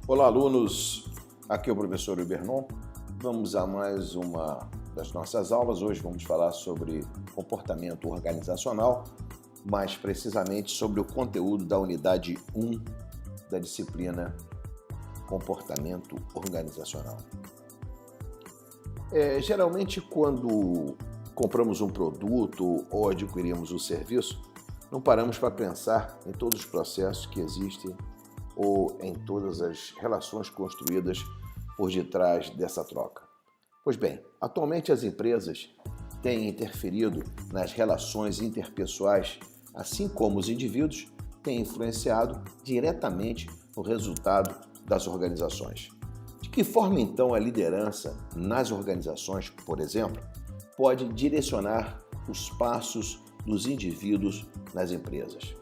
Olá, alunos! Aqui é o professor Ibernon. Vamos a mais uma das nossas aulas. Hoje vamos falar sobre comportamento organizacional, mais precisamente sobre o conteúdo da unidade 1 da disciplina Comportamento Organizacional. Geralmente, quando compramos um produto ou adquirimos um serviço, não paramos para pensar em todos os processos que existem ou em todas as relações construídas por detrás dessa troca. Pois bem, atualmente as empresas têm interferido nas relações interpessoais, assim como os indivíduos têm influenciado diretamente o resultado das organizações. De que forma, então, a liderança nas organizações, por exemplo, pode direcionar os passos dos indivíduos nas empresas?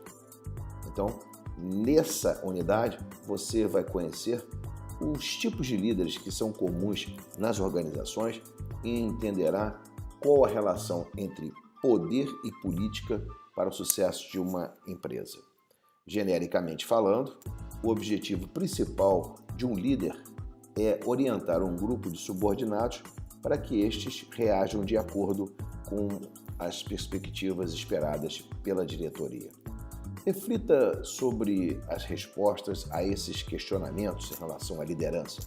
Então, nessa unidade, você vai conhecer os tipos de líderes que são comuns nas organizações e entenderá qual a relação entre poder e política para o sucesso de uma empresa. Genericamente falando, o objetivo principal de um líder é orientar um grupo de subordinados para que estes reajam de acordo com as perspectivas esperadas pela diretoria. Reflita sobre as respostas a esses questionamentos em relação à liderança,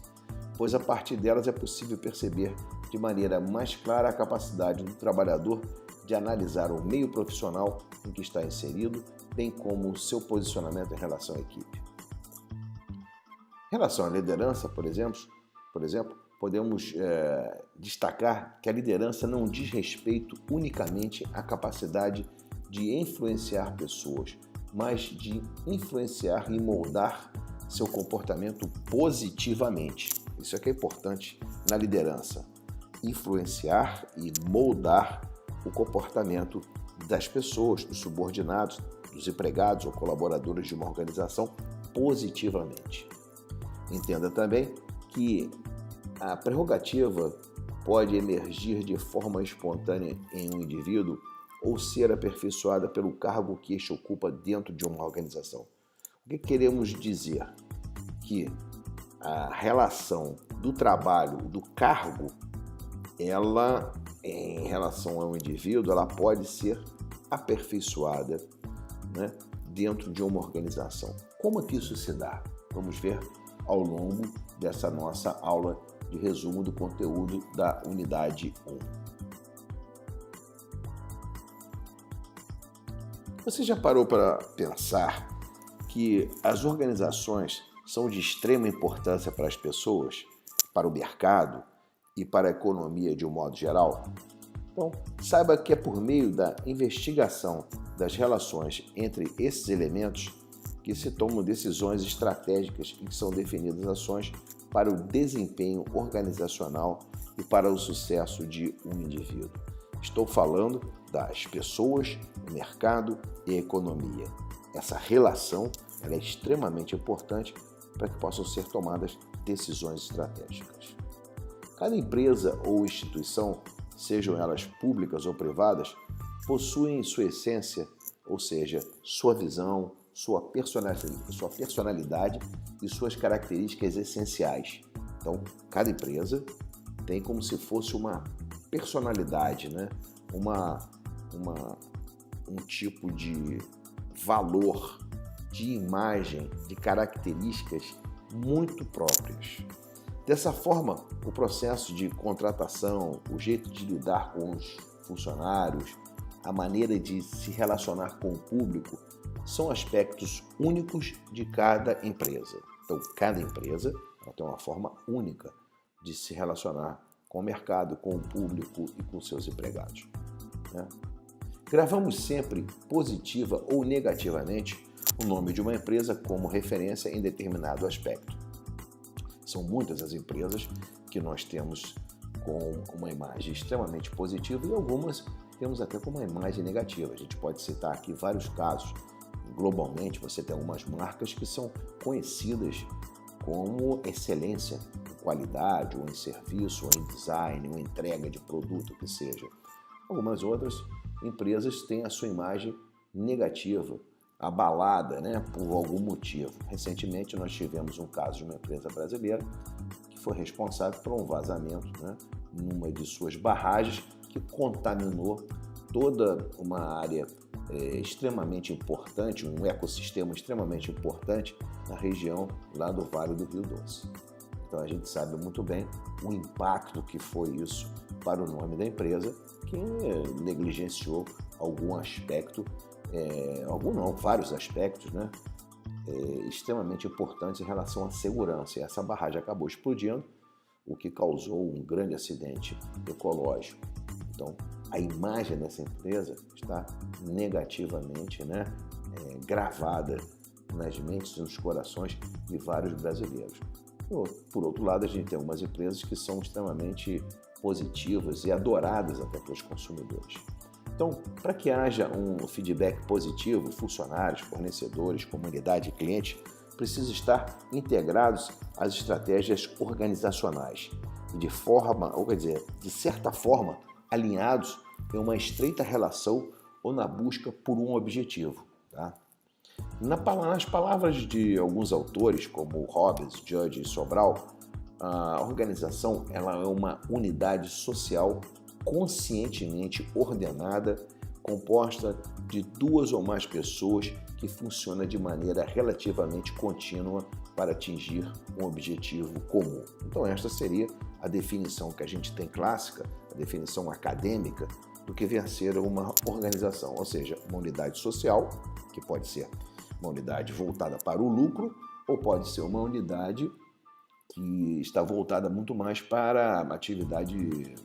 pois a partir delas é possível perceber de maneira mais clara a capacidade do trabalhador de analisar o meio profissional em que está inserido, bem como o seu posicionamento em relação à equipe. Em relação à liderança, por exemplo, podemos destacar que a liderança não diz respeito unicamente à capacidade de influenciar pessoas, mas de influenciar e moldar seu comportamento positivamente. Isso é que é importante na liderança. Influenciar e moldar o comportamento das pessoas, dos subordinados, dos empregados ou colaboradores de uma organização positivamente. Entenda também que a prerrogativa pode emergir de forma espontânea em um indivíduo ou ser aperfeiçoada pelo cargo que este ocupa dentro de uma organização. O que queremos dizer? Que a relação do trabalho, do cargo, ela, em relação ao indivíduo, ela pode ser aperfeiçoada, né, dentro de uma organização. Como é que isso se dá? Vamos ver ao longo dessa nossa aula de resumo do conteúdo da unidade 1. Você já parou para pensar que as organizações são de extrema importância para as pessoas, para o mercado e para a economia de um modo geral? Então, saiba que é por meio da investigação das relações entre esses elementos que se tomam decisões estratégicas e que são definidas ações para o desempenho organizacional e para o sucesso de um indivíduo. Estou falando das pessoas, o mercado e a economia. Essa relação ela é extremamente importante para que possam ser tomadas decisões estratégicas. Cada empresa ou instituição, sejam elas públicas ou privadas, possuem sua essência, ou seja, sua visão, sua personalidade e suas características essenciais. Então, cada empresa tem como se fosse uma personalidade, né? Um tipo de valor, de imagem, de características muito próprias. Dessa forma, o processo de contratação, o jeito de lidar com os funcionários, a maneira de se relacionar com o público, são aspectos únicos de cada empresa. Então, cada empresa ela tem uma forma única de se relacionar com o mercado, com o público e com seus empregados. Né? Gravamos sempre positiva ou negativamente o nome de uma empresa como referência em determinado aspecto. São muitas as empresas que nós temos com uma imagem extremamente positiva e algumas temos até com uma imagem negativa. A gente pode citar aqui vários casos. Globalmente, você tem algumas marcas que são conhecidas como excelência em qualidade, ou em serviço, ou em design, ou em entrega de produto, que seja. Algumas outras empresas têm a sua imagem negativa, abalada, né, por algum motivo. Recentemente nós tivemos um caso de uma empresa brasileira que foi responsável por um vazamento, né, numa de suas barragens que contaminou toda uma área extremamente importante, um ecossistema extremamente importante na região lá do Vale do Rio Doce. Então a gente sabe muito bem o impacto que foi isso para o nome da empresa, que negligenciou algum aspecto, vários aspectos, né, extremamente importantes em relação à segurança. E essa barragem acabou explodindo, o que causou um grande acidente ecológico. Então, a imagem dessa empresa está negativamente, né, gravada nas mentes e nos corações de vários brasileiros. Por outro lado, a gente tem algumas empresas que são extremamente positivas e adoradas até pelos consumidores. Então, para que haja um feedback positivo, funcionários, fornecedores, comunidade e cliente precisam estar integrados às estratégias organizacionais e de certa forma, alinhados em uma estreita relação ou na busca por um objetivo. Tá? Nas palavras de alguns autores, como Robbins, Judge e Sobral, a organização ela é uma unidade social conscientemente ordenada, composta de duas ou mais pessoas que funciona de maneira relativamente contínua para atingir um objetivo comum. Então esta seria a definição que a gente tem clássica, a definição acadêmica do que vem a ser uma organização, ou seja, uma unidade social, que pode ser uma unidade voltada para o lucro, ou pode ser uma unidade que está voltada muito mais para a atividade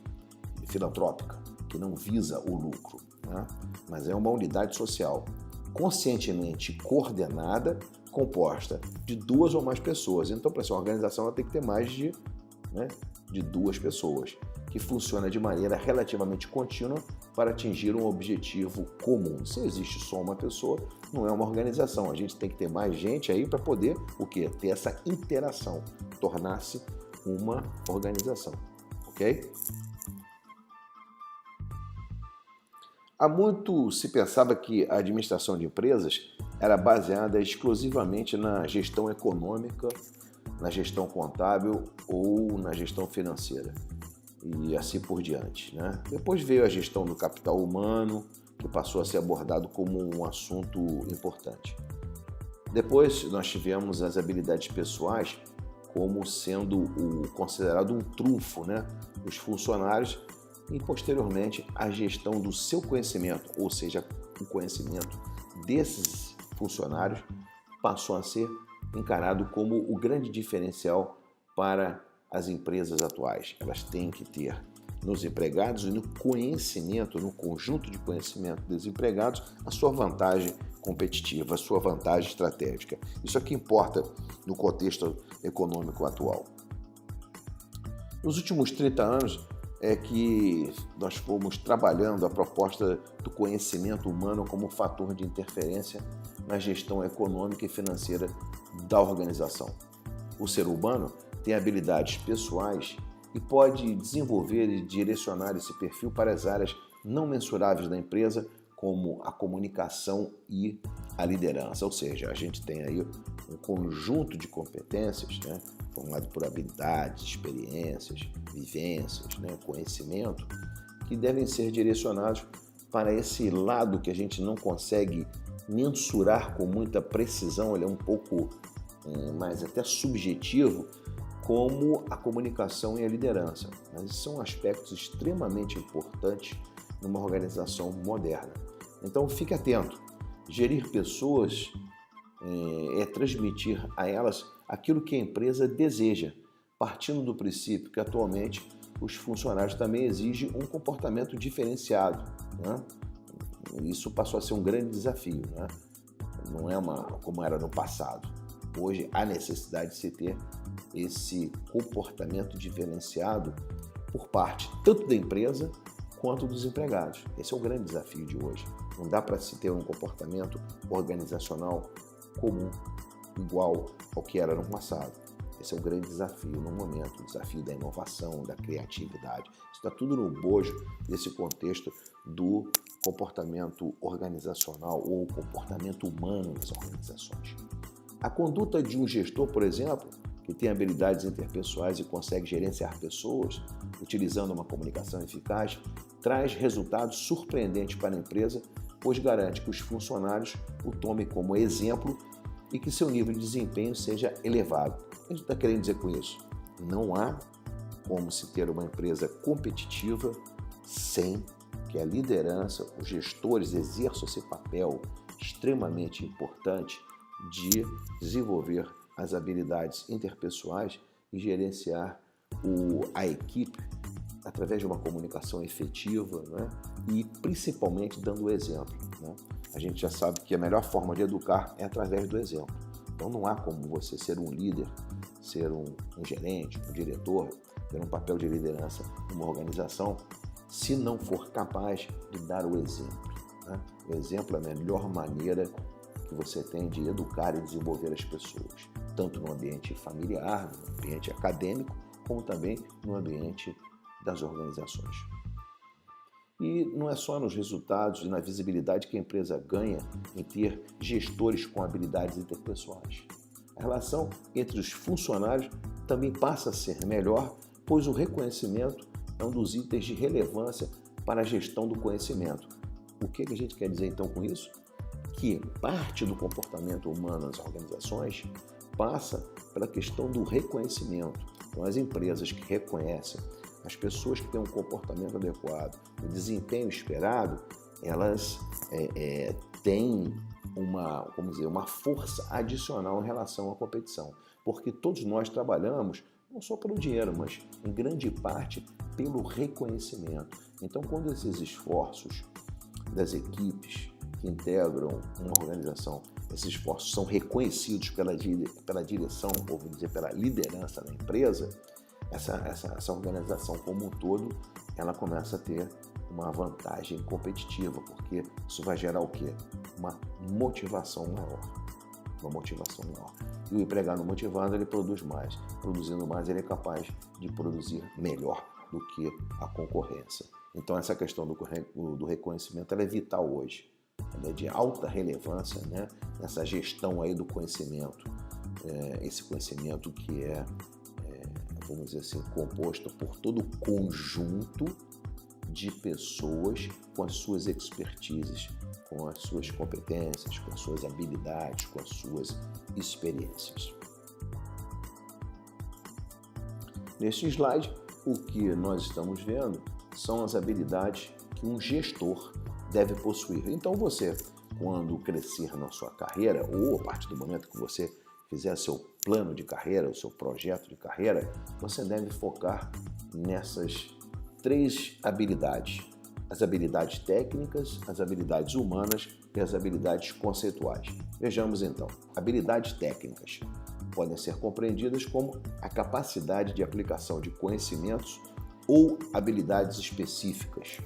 filantrópica, que não visa o lucro, né? Mas é uma unidade social conscientemente coordenada, composta de duas ou mais pessoas. Então, para ser uma organização, ela tem que ter mais de duas pessoas, que funciona de maneira relativamente contínua para atingir um objetivo comum. Se existe só uma pessoa, não é uma organização. A gente tem que ter mais gente aí para poder ter essa interação, tornar-se uma organização, ok? Há muito se pensava que a administração de empresas era baseada exclusivamente na gestão econômica, na gestão contábil ou na gestão financeira e assim por diante, né? Depois veio a gestão do capital humano, que passou a ser abordado como um assunto importante. Depois nós tivemos as habilidades pessoais como sendo considerado um trunfo, né, dos funcionários, e posteriormente a gestão do seu conhecimento, ou seja, o conhecimento desses funcionários passou a ser encarado como o grande diferencial para as empresas atuais. Elas têm que ter nos empregados e no conhecimento, no conjunto de conhecimento dos empregados, a sua vantagem competitiva, a sua vantagem estratégica. Isso é que importa no contexto econômico atual. Nos últimos 30 anos é que nós fomos trabalhando a proposta do conhecimento humano como fator de interferência na gestão econômica e financeira da organização. O ser humano tem habilidades pessoais e pode desenvolver e direcionar esse perfil para as áreas não mensuráveis da empresa, como a comunicação e a liderança. Ou seja, a gente tem aí um conjunto de competências, né, formado por habilidades, experiências, vivências, né, conhecimento, que devem ser direcionados para esse lado que a gente não consegue mensurar com muita precisão, ele é um pouco mais até subjetivo, como a comunicação e a liderança. Mas são aspectos extremamente importantes numa organização moderna. Então fique atento. Gerir pessoas é transmitir a elas aquilo que a empresa deseja, partindo do princípio que atualmente os funcionários também exigem um comportamento diferenciado, né? Isso passou a ser um grande desafio, né? Não é como era no passado. Hoje há necessidade de se ter esse comportamento diferenciado por parte tanto da empresa quanto dos empregados. Esse é o grande desafio de hoje. Não dá para se ter um comportamento organizacional comum, igual ao que era no passado. Esse é o grande desafio no momento, o desafio da inovação, da criatividade. Isso está tudo no bojo desse contexto do comportamento organizacional ou comportamento humano nas organizações. A conduta de um gestor, por exemplo, que tem habilidades interpessoais e consegue gerenciar pessoas, utilizando uma comunicação eficaz, traz resultados surpreendentes para a empresa, pois garante que os funcionários o tomem como exemplo e que seu nível de desempenho seja elevado. O que a gente está querendo dizer com isso? Não há como se ter uma empresa competitiva sem que a liderança, os gestores exerçam esse papel extremamente importante de desenvolver as habilidades interpessoais e gerenciar a equipe através de uma comunicação efetiva, né? E principalmente dando o exemplo, né? A gente já sabe que a melhor forma de educar é através do exemplo. Então não há como você ser um líder, ser um gerente, um diretor, ter um papel de liderança numa organização, se não for capaz de dar o exemplo, né? O exemplo é a melhor maneira que você tem de educar e desenvolver as pessoas, tanto no ambiente familiar, no ambiente acadêmico, como também no ambiente das organizações. E não é só nos resultados e na visibilidade que a empresa ganha em ter gestores com habilidades interpessoais. A relação entre os funcionários também passa a ser melhor, pois o reconhecimento é um dos itens de relevância para a gestão do conhecimento. O que a gente quer dizer então com isso? Que parte do comportamento humano nas organizações passa pela questão do reconhecimento. Então, as empresas que reconhecem as pessoas que têm um comportamento adequado, o desempenho esperado, elas têm uma força adicional em relação à competição. Porque todos nós trabalhamos não só pelo dinheiro, mas em grande parte pelo reconhecimento. Então, quando esses esforços das equipes que integram uma organização, esses esforços são reconhecidos pela direção, ou vamos dizer, pela liderança da empresa, essa organização como um todo, ela começa a ter uma vantagem competitiva, porque isso vai gerar o quê? Uma motivação maior. E o empregado motivado, ele produz mais. Produzindo mais, ele é capaz de produzir melhor do que a concorrência. Então, essa questão do reconhecimento, ela é vital hoje. Ela é de alta relevância, né? Nessa gestão aí do conhecimento. Esse conhecimento que vamos dizer assim, composto por todo o conjunto de pessoas com as suas expertises, com as suas competências, com as suas habilidades, com as suas experiências. Neste slide, o que nós estamos vendo são as habilidades que um gestor deve possuir. Então você, quando crescer na sua carreira, ou a partir do momento que você fizer seu plano de carreira, o seu projeto de carreira, você deve focar nessas 3 habilidades. As habilidades técnicas, as habilidades humanas e as habilidades conceituais. Vejamos então. Habilidades técnicas podem ser compreendidas como a capacidade de aplicação de conhecimentos ou habilidades específicas.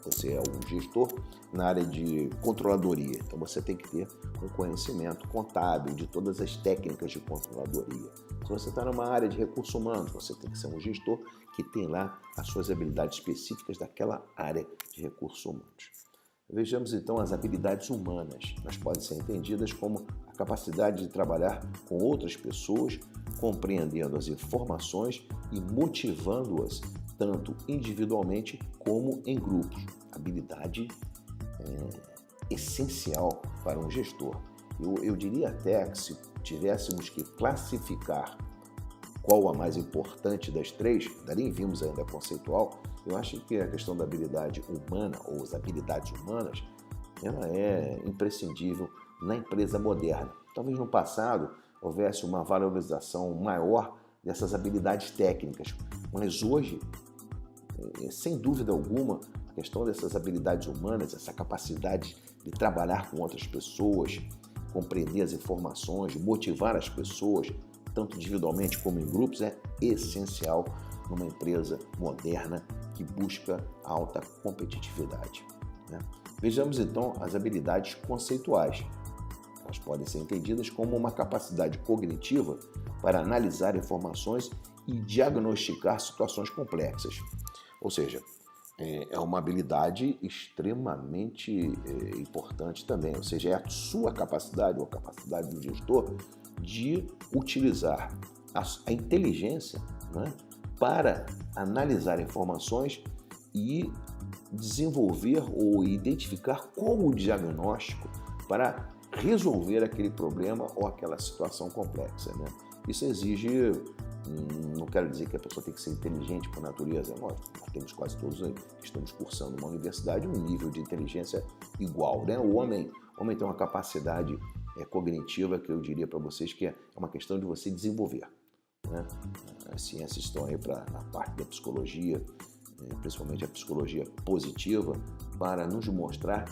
Você é um gestor na área de controladoria, então você tem que ter um conhecimento contábil de todas as técnicas de controladoria. Se você está numa área de recursos humanos, você tem que ser um gestor que tem lá as suas habilidades específicas daquela área de recursos humanos. Vejamos então as habilidades humanas. Elas podem ser entendidas como a capacidade de trabalhar com outras pessoas, compreendendo as informações e motivando-as tanto individualmente como em grupos. Habilidade essencial para um gestor. Eu diria até que se tivéssemos que classificar qual a mais importante das 3, ainda nem vimos ainda a conceitual, eu acho que a questão da habilidade humana, ou as habilidades humanas, ela é imprescindível na empresa moderna. Talvez no passado houvesse uma valorização maior dessas habilidades técnicas, mas hoje, sem dúvida alguma, a questão dessas habilidades humanas, essa capacidade de trabalhar com outras pessoas, compreender as informações, motivar as pessoas, tanto individualmente como em grupos, é essencial numa empresa moderna que busca alta competitividade, né? Vejamos então as habilidades conceituais. Elas podem ser entendidas como uma capacidade cognitiva para analisar informações e diagnosticar situações complexas. Ou seja, é uma habilidade extremamente importante também. Ou seja, é a sua capacidade ou a capacidade do gestor de utilizar a inteligência, né, para analisar informações e desenvolver ou identificar qual o diagnóstico para resolver aquele problema ou aquela situação complexa, né? Isso exige, não quero dizer que a pessoa tem que ser inteligente por natureza, nós temos quase todos aí que estamos cursando uma universidade um nível de inteligência igual, né? O homem tem uma capacidade cognitiva que eu diria para vocês que é uma questão de você desenvolver, né? As ciências estão aí na parte da psicologia, principalmente a psicologia positiva, para nos mostrar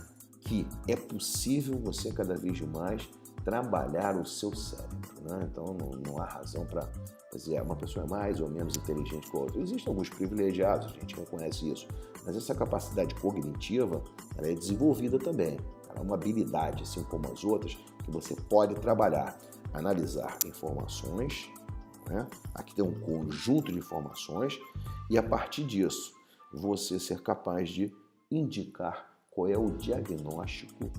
que é possível você cada vez mais trabalhar o seu cérebro, né? Então não há razão para dizer uma pessoa é mais ou menos inteligente que a outra. Existem alguns privilegiados, a gente reconhece isso, mas essa capacidade cognitiva ela é desenvolvida também. Ela é uma habilidade, assim como as outras, que você pode trabalhar, analisar informações, né? Aqui tem um conjunto de informações e a partir disso você ser capaz de indicar qual é o diagnóstico,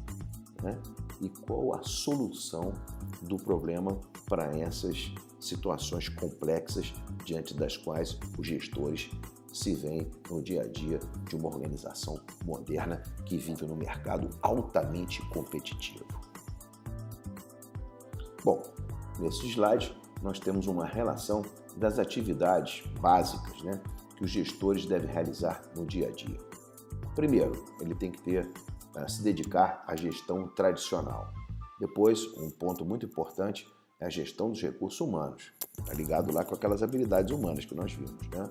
né, e qual a solução do problema para essas situações complexas diante das quais os gestores se veem no dia a dia de uma organização moderna que vive num mercado altamente competitivo. Bom, nesse slide nós temos uma relação das atividades básicas, né, que os gestores devem realizar no dia a dia. Primeiro, ele tem que se dedicar à gestão tradicional. Depois, um ponto muito importante é a gestão dos recursos humanos. Está ligado lá com aquelas habilidades humanas que nós vimos, né?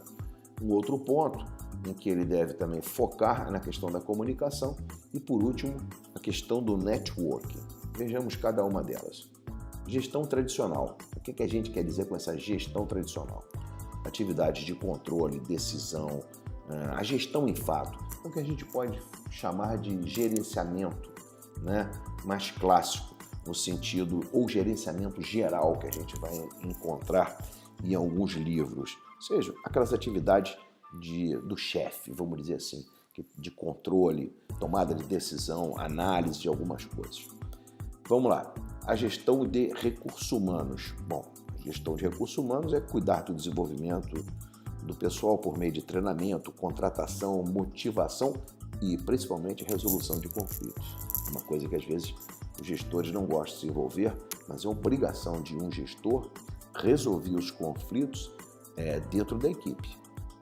Um outro ponto em que ele deve também focar na questão da comunicação e, por último, a questão do networking. Vejamos cada uma delas. Gestão tradicional. O que a gente quer dizer com essa gestão tradicional? Atividades de controle, decisão, a gestão em fato, o que a gente pode chamar de gerenciamento, né, mais clássico, no sentido, ou gerenciamento geral que a gente vai encontrar em alguns livros, ou seja, aquelas atividades do chefe, vamos dizer assim, de controle, tomada de decisão, análise de algumas coisas. Vamos lá, a gestão de recursos humanos. Bom, a gestão de recursos humanos é cuidar do desenvolvimento do pessoal por meio de treinamento, contratação, motivação e principalmente resolução de conflitos. Uma coisa que às vezes os gestores não gostam de se envolver, mas é obrigação de um gestor resolver os conflitos dentro da equipe,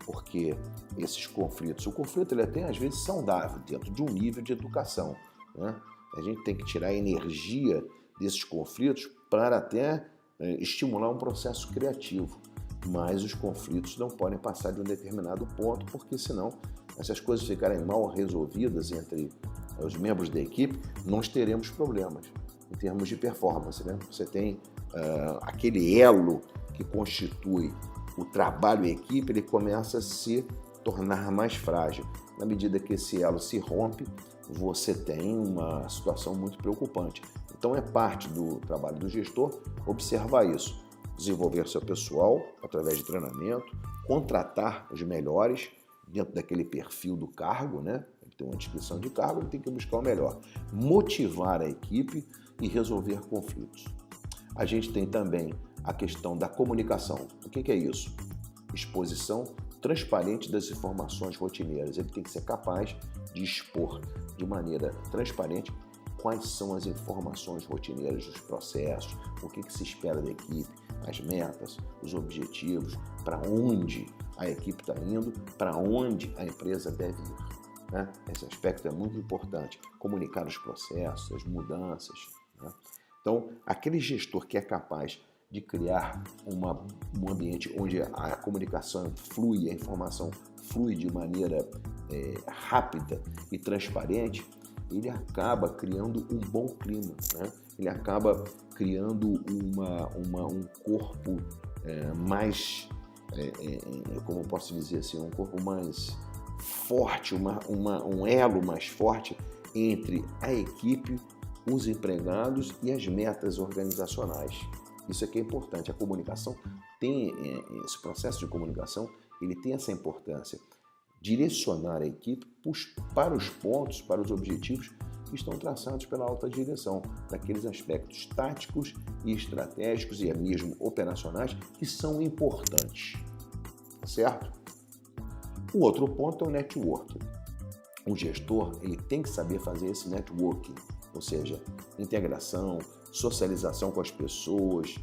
porque esses conflitos, o conflito ele é até às vezes saudável dentro de um nível de educação, né? A gente tem que tirar a energia desses conflitos para até estimular um processo criativo. Mas os conflitos não podem passar de um determinado ponto, porque senão, se essas coisas ficarem mal resolvidas entre os membros da equipe, nós teremos problemas em termos de performance, né? Você tem aquele elo que constitui o trabalho em equipe, ele começa a se tornar mais frágil. Na medida que esse elo se rompe, você tem uma situação muito preocupante. Então é parte do trabalho do gestor observar isso. Desenvolver seu pessoal através de treinamento, contratar os melhores dentro daquele perfil do cargo, né? Ele tem uma descrição de cargo, ele tem que buscar o melhor. Motivar a equipe e resolver conflitos. A gente tem também a questão da comunicação. O que é isso? Exposição transparente das informações rotineiras. Ele tem que ser capaz de expor de maneira transparente quais são as informações rotineiras dos processos, o que se espera da equipe, as metas, os objetivos, para onde a equipe está indo, para onde a empresa deve ir, né? Esse aspecto é muito importante, comunicar os processos, as mudanças, né? Então, aquele gestor que é capaz de criar um ambiente onde a comunicação flui, a informação flui de maneira rápida e transparente, ele acaba criando um bom clima, né? Ele acaba criando um corpo mais, como eu posso dizer assim, um corpo mais forte, um elo mais forte entre a equipe, os empregados e as metas organizacionais. Isso aqui é importante. A comunicação tem, esse processo de comunicação, ele tem essa importância. Direcionar a equipe para os pontos, para os objetivos que estão traçados pela alta direção, daqueles aspectos táticos e estratégicos e mesmo operacionais que são importantes, certo? O outro ponto é o networking. O gestor, ele tem que saber fazer esse networking, ou seja, integração, socialização com as pessoas,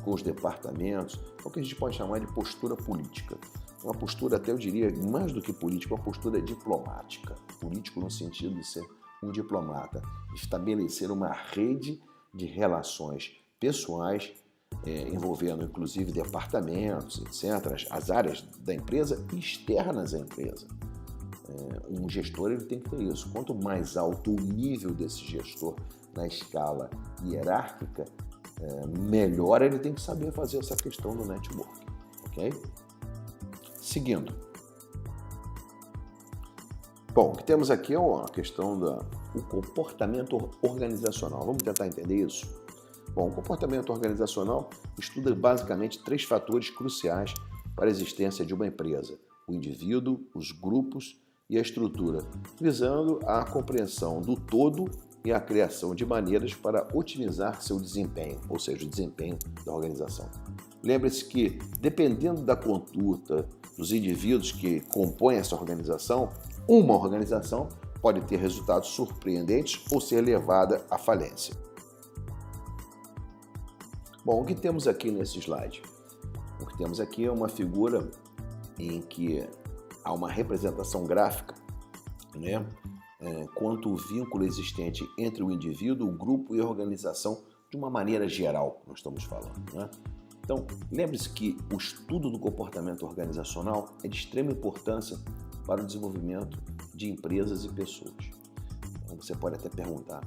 com os departamentos, é o que a gente pode chamar de postura política. Uma postura, até eu diria, mais do que política, uma postura diplomática. Político no sentido de ser um diplomata, estabelecer uma rede de relações pessoais, envolvendo inclusive departamentos, etc., as áreas da empresa e externas à empresa. Um gestor, ele tem que ter isso. Quanto mais alto o nível desse gestor na escala hierárquica, melhor ele tem que saber fazer essa questão do networking, ok? Seguindo. Bom, o que temos aqui é a questão do comportamento organizacional. Vamos tentar entender isso? Bom, o comportamento organizacional estuda basicamente 3 fatores cruciais para a existência de uma empresa: o indivíduo, os grupos e a estrutura, visando a compreensão do todo e a criação de maneiras para otimizar seu desempenho, ou seja, o desempenho da organização. Lembre-se que, dependendo da conduta dos indivíduos que compõem essa organização, uma organização pode ter resultados surpreendentes ou ser levada à falência. Bom, o que temos aqui nesse slide? O que temos aqui é uma figura em que há uma representação gráfica, né? Quanto o vínculo existente entre o indivíduo, o grupo e a organização de uma maneira geral, nós estamos falando, né? Então, lembre-se que o estudo do comportamento organizacional é de extrema importância para o desenvolvimento de empresas e pessoas. Então, você pode até perguntar,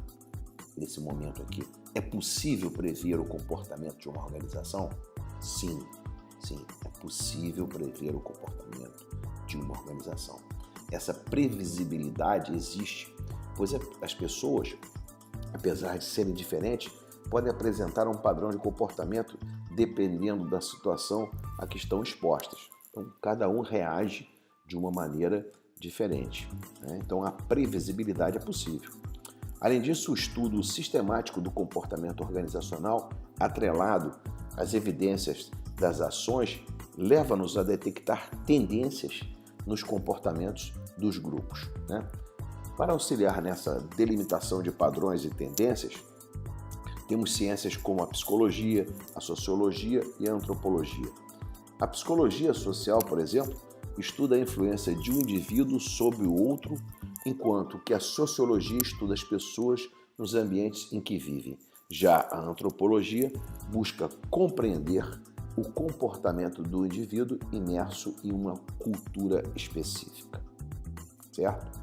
nesse momento aqui, é possível prever o comportamento de uma organização? Sim, é possível prever o comportamento de uma organização. Essa previsibilidade existe, pois as pessoas, apesar de serem diferentes, podem apresentar um padrão de comportamento dependendo da situação a que estão expostas. Então, cada um reage de uma maneira diferente, né? Então, a previsibilidade é possível. Além disso, o estudo sistemático do comportamento organizacional, atrelado às evidências das ações, leva-nos a detectar tendências nos comportamentos dos grupos, né? Para auxiliar nessa delimitação de padrões e tendências, temos ciências como a psicologia, a sociologia e a antropologia. A psicologia social, por exemplo, estuda a influência de um indivíduo sobre o outro, enquanto que a sociologia estuda as pessoas nos ambientes em que vivem. Já a antropologia busca compreender o comportamento do indivíduo imerso em uma cultura específica, certo?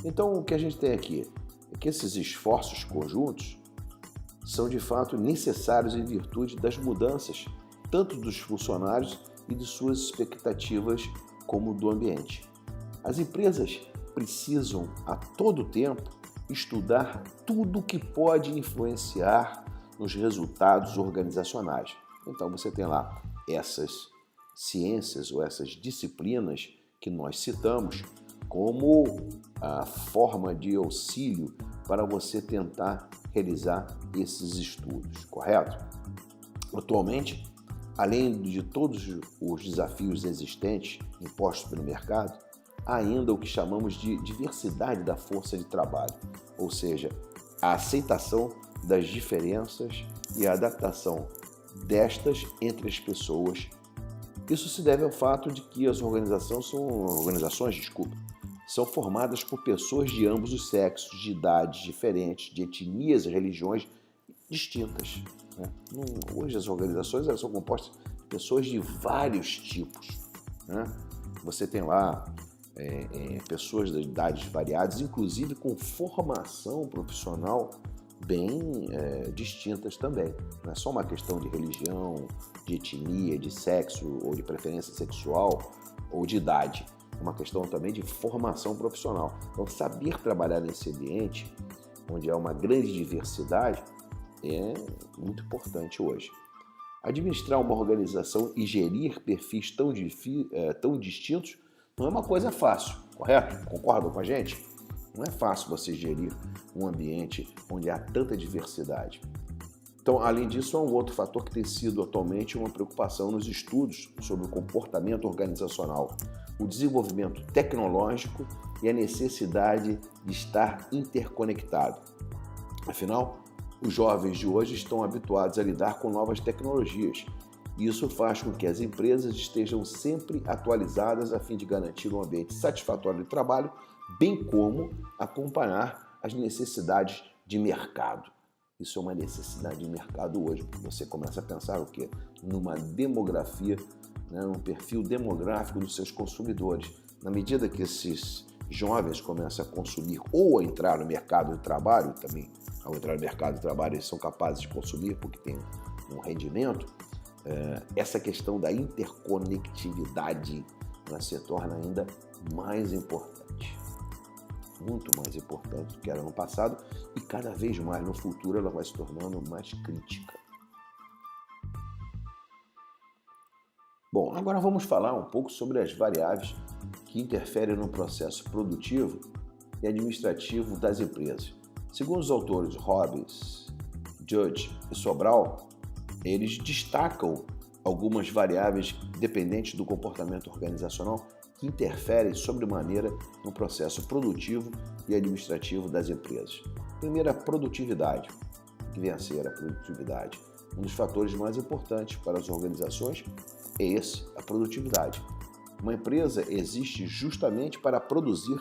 Então, o que a gente tem aqui é que esses esforços conjuntos são de fato necessários em virtude das mudanças, tanto dos funcionários e de suas expectativas, como do ambiente. As empresas precisam, a todo tempo, estudar tudo que pode influenciar nos resultados organizacionais. Então, você tem lá essas ciências ou essas disciplinas que nós citamos como a forma de auxílio para você tentar realizar esses estudos, correto? Atualmente, além de todos os desafios existentes impostos pelo mercado, há ainda o que chamamos de diversidade da força de trabalho, ou seja, a aceitação das diferenças e a adaptação destas entre as pessoas. Isso se deve ao fato de que as organizações são formadas por pessoas de ambos os sexos, de idades diferentes, de etnias e religiões distintas, né? Hoje as organizações elas são compostas de pessoas de vários tipos, né? Você tem lá pessoas de idades variadas, inclusive com formação profissional bem distintas também. Não é só uma questão de religião, de etnia, de sexo ou de preferência sexual ou de idade. É uma questão também de formação profissional. Então, saber trabalhar nesse ambiente onde há uma grande diversidade, é muito importante hoje. Administrar uma organização e gerir perfis tão distintos não é uma coisa fácil, correto? Concordam com a gente? Não é fácil você gerir um ambiente onde há tanta diversidade. Então, além disso, há um outro fator que tem sido atualmente uma preocupação nos estudos sobre o comportamento organizacional, o desenvolvimento tecnológico e a necessidade de estar interconectado. Afinal, os jovens de hoje estão habituados a lidar com novas tecnologias. E isso faz com que as empresas estejam sempre atualizadas a fim de garantir um ambiente satisfatório de trabalho, bem como acompanhar as necessidades de mercado. Isso é uma necessidade de mercado hoje, porque você começa a pensar o quê? Numa demografia, num perfil demográfico dos seus consumidores. Na medida que esses jovens começam a consumir ou a entrar no mercado de trabalho, também ao entrar no mercado de trabalho eles são capazes de consumir porque tem um rendimento, essa questão da interconectividade se torna ainda mais importante. Muito mais importante do que era no passado e cada vez mais no futuro ela vai se tornando mais crítica. Bom, agora vamos falar um pouco sobre as variáveis que interferem no processo produtivo e administrativo das empresas. Segundo os autores Robbins, Judge e Sobral, eles destacam algumas variáveis dependentes do comportamento organizacional que interferem sobremaneira no processo produtivo e administrativo das empresas. Primeiro, a produtividade. O que vem a ser a produtividade? Um dos fatores mais importantes para as organizações é esse, a produtividade. Uma empresa existe justamente para produzir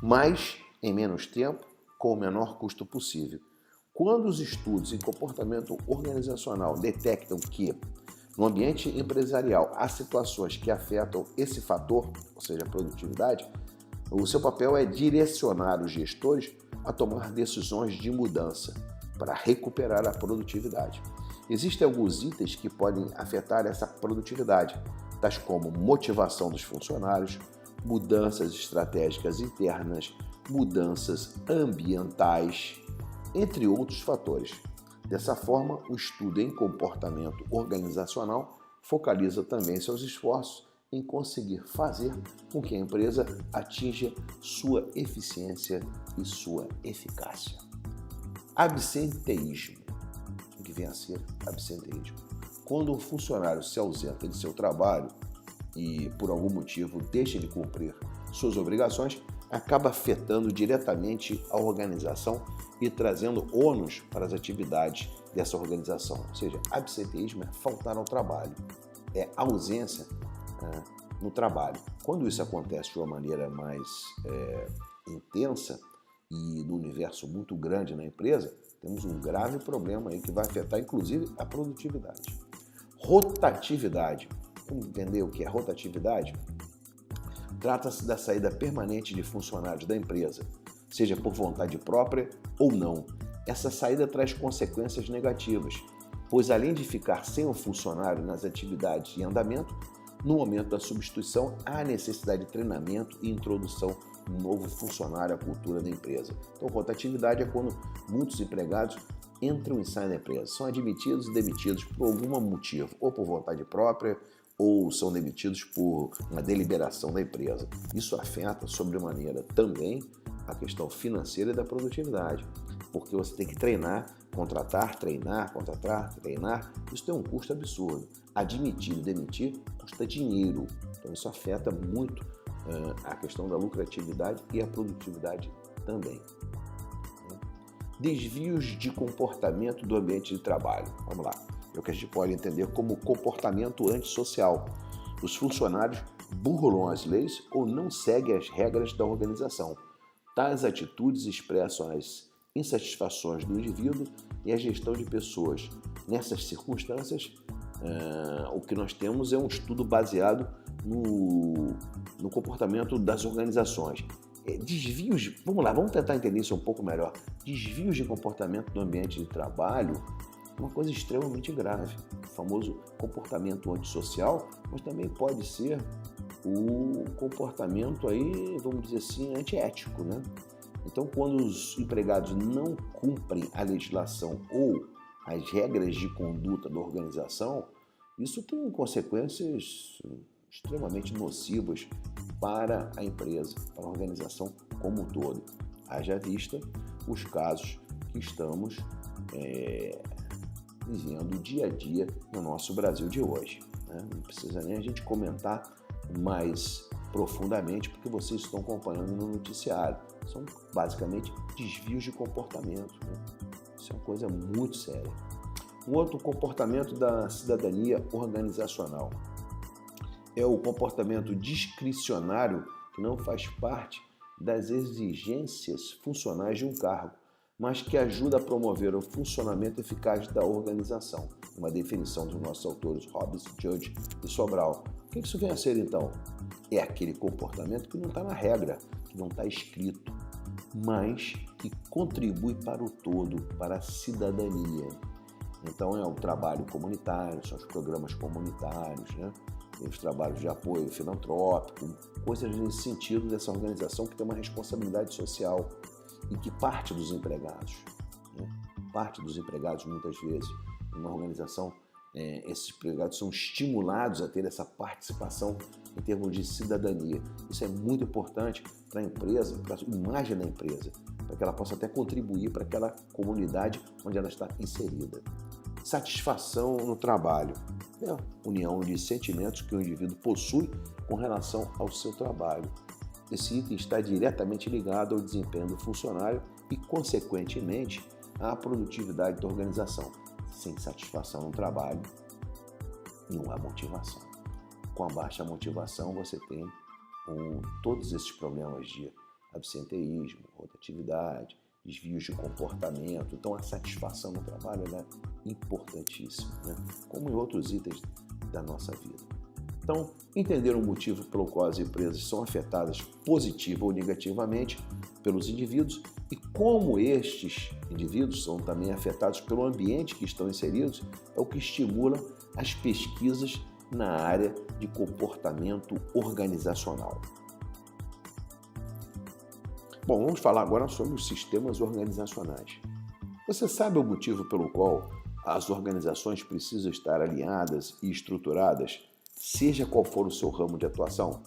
mais em menos tempo com o menor custo possível. Quando os estudos em comportamento organizacional detectam que no ambiente empresarial há situações que afetam esse fator, ou seja, a produtividade, o seu papel é direcionar os gestores a tomar decisões de mudança para recuperar a produtividade. Existem alguns itens que podem afetar essa produtividade, tais como motivação dos funcionários, mudanças estratégicas internas, mudanças ambientais, entre outros fatores. Dessa forma, o estudo em comportamento organizacional focaliza também seus esforços em conseguir fazer com que a empresa atinja sua eficiência e sua eficácia. Absenteísmo. O que vem a ser absenteísmo? Quando um funcionário se ausenta de seu trabalho e, por algum motivo, deixa de cumprir suas obrigações, acaba afetando diretamente a organização e trazendo ônus para as atividades dessa organização. Ou seja, absenteísmo é faltar ao trabalho, é ausência no trabalho. Quando isso acontece de uma maneira mais intensa e no universo muito grande na empresa, temos um grave problema aí que vai afetar inclusive a produtividade. Rotatividade. Vamos entender o que é rotatividade? Trata-se da saída permanente de funcionários da empresa, seja por vontade própria ou não. Essa saída traz consequências negativas, pois além de ficar sem o funcionário nas atividades em andamento, no momento da substituição há necessidade de treinamento e introdução de um novo funcionário à cultura da empresa. Então, rotatividade é quando muitos empregados entram e saem da empresa, são admitidos e demitidos por algum motivo, ou por vontade própria, ou são demitidos por uma deliberação da empresa. Isso afeta sobremaneira também a questão financeira e da produtividade, porque você tem que treinar, contratar, treinar. Isso tem um custo absurdo. Admitir e demitir custa dinheiro. Então isso afeta muito a questão da lucratividade e a produtividade também. Desvios de comportamento do ambiente de trabalho. Vamos lá. É o que a gente pode entender como comportamento antissocial. Os funcionários burlam as leis ou não seguem as regras da organização. Tais atitudes expressam as insatisfações do indivíduo e a gestão de pessoas. Nessas circunstâncias, o que nós temos é um estudo baseado no comportamento das organizações. Desvios, vamos tentar entender isso um pouco melhor. Desvios de comportamento do ambiente de trabalho é uma coisa extremamente grave. O famoso comportamento antissocial, mas também pode ser o comportamento aí, vamos dizer assim, antiético, né? Então, quando os empregados não cumprem a legislação ou as regras de conduta da organização, isso tem consequências extremamente nocivas para a empresa, para a organização como um todo. Haja vista os casos que estamos vivendo dia a dia no nosso Brasil de hoje, né? Não precisa nem a gente comentar mais profundamente, porque vocês estão acompanhando no noticiário. São basicamente desvios de comportamento, né? Isso é uma coisa muito séria. Um outro comportamento da cidadania organizacional é o comportamento discricionário, que não faz parte das exigências funcionais de um cargo, mas que ajuda a promover o funcionamento eficaz da organização. Uma definição dos nossos autores Hobbes, Judge e Sobral. O que isso vem a ser, então? É aquele comportamento que não está na regra, que não está escrito, mas que contribui para o todo, para a cidadania. Então é o trabalho comunitário, são os programas comunitários, né? Os trabalhos de apoio filantrópico, coisas nesse sentido dessa organização que tem uma responsabilidade social e que parte dos empregados, né? Parte dos empregados muitas vezes, numa organização, esses empregados são estimulados a ter essa participação em termos de cidadania. Isso é muito importante para a empresa, para a imagem da empresa, para que ela possa até contribuir para aquela comunidade onde ela está inserida. Satisfação no trabalho é a união de sentimentos que o indivíduo possui com relação ao seu trabalho. Esse item está diretamente ligado ao desempenho do funcionário e, consequentemente, à produtividade da organização. Sem satisfação no trabalho, não há motivação. Com a baixa motivação, você tem todos esses problemas de absenteísmo, rotatividade, desvios de comportamento. Então, a satisfação no trabalho é importantíssima, né? Como em outros itens da nossa vida. Então, entender o motivo pelo qual as empresas são afetadas positiva ou negativamente pelos indivíduos e como estes indivíduos são também afetados pelo ambiente que estão inseridos é o que estimula as pesquisas na área de comportamento organizacional. Bom, vamos falar agora sobre os sistemas organizacionais. Você sabe o motivo pelo qual as organizações precisam estar alinhadas e estruturadas, seja qual for o seu ramo de atuação?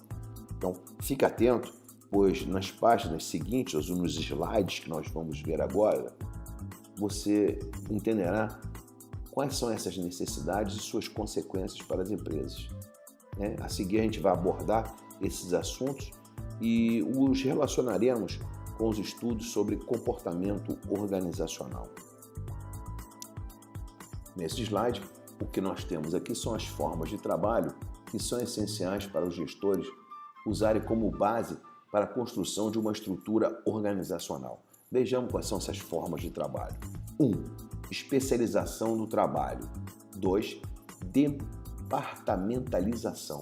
Então, fique atento, pois nas páginas seguintes, ou nos slides que nós vamos ver agora, você entenderá quais são essas necessidades e suas consequências para as empresas. A seguir, a gente vai abordar esses assuntos e os relacionaremos com os estudos sobre comportamento organizacional. Nesse slide, o que nós temos aqui são as formas de trabalho que são essenciais para os gestores usarem como base para a construção de uma estrutura organizacional. Vejamos quais são essas formas de trabalho. 1. Especialização do trabalho. 2. Departamentalização.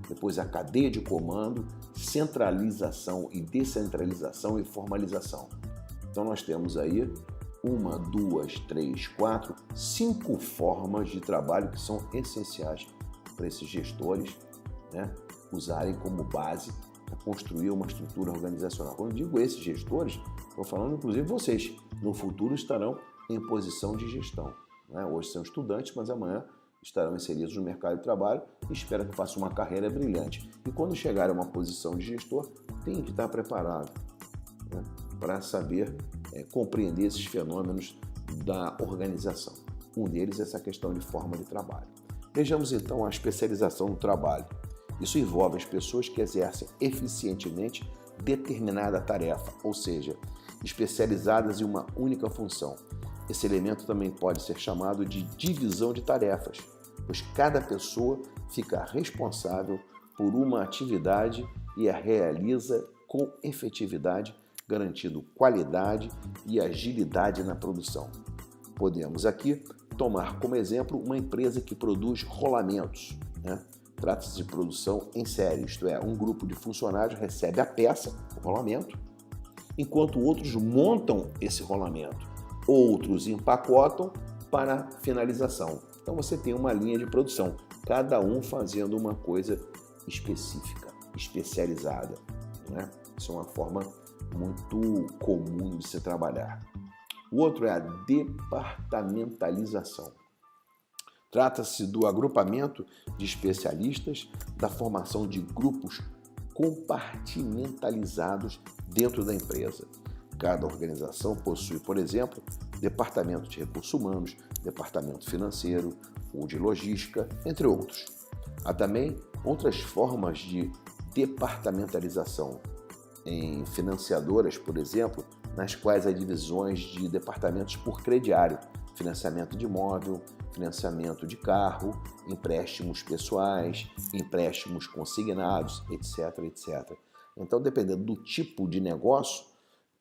Depois a cadeia de comando, centralização e descentralização e formalização. Então nós temos aí 1, 2, 3, 4, 5 formas de trabalho que são essenciais para esses gestores, né, usarem como base para construir uma estrutura organizacional. Quando eu digo esses gestores, estou falando inclusive vocês, no futuro estarão em posição de gestão, né? Hoje são estudantes, mas amanhã estarão inseridos no mercado de trabalho e espero que façam uma carreira brilhante. E quando chegar a uma posição de gestor, tem que estar preparado, né, para saber compreender esses fenômenos da organização. Um deles é essa questão de forma de trabalho. Vejamos então a especialização no trabalho. Isso envolve as pessoas que exercem eficientemente determinada tarefa, ou seja, especializadas em uma única função. Esse elemento também pode ser chamado de divisão de tarefas, pois cada pessoa fica responsável por uma atividade e a realiza com efetividade, garantindo qualidade e agilidade na produção. Podemos aqui tomar como exemplo uma empresa que produz rolamentos, né? Trata-se de produção em série, isto é, um grupo de funcionários recebe a peça, o rolamento, enquanto outros montam esse rolamento, outros empacotam para finalização. Então você tem uma linha de produção, cada um fazendo uma coisa específica, especializada, né? Isso é uma forma muito comum de se trabalhar. O outro é a departamentalização. Trata-se do agrupamento de especialistas, da formação de grupos compartimentalizados dentro da empresa. Cada organização possui, por exemplo, departamento de recursos humanos, departamento financeiro ou de logística, entre outros. Há também outras formas de departamentalização em financiadoras, por exemplo, nas quais há divisões de departamentos por crediário, financiamento de imóvel, financiamento de carro, empréstimos pessoais, empréstimos consignados, etc, etc. Então, dependendo do tipo de negócio,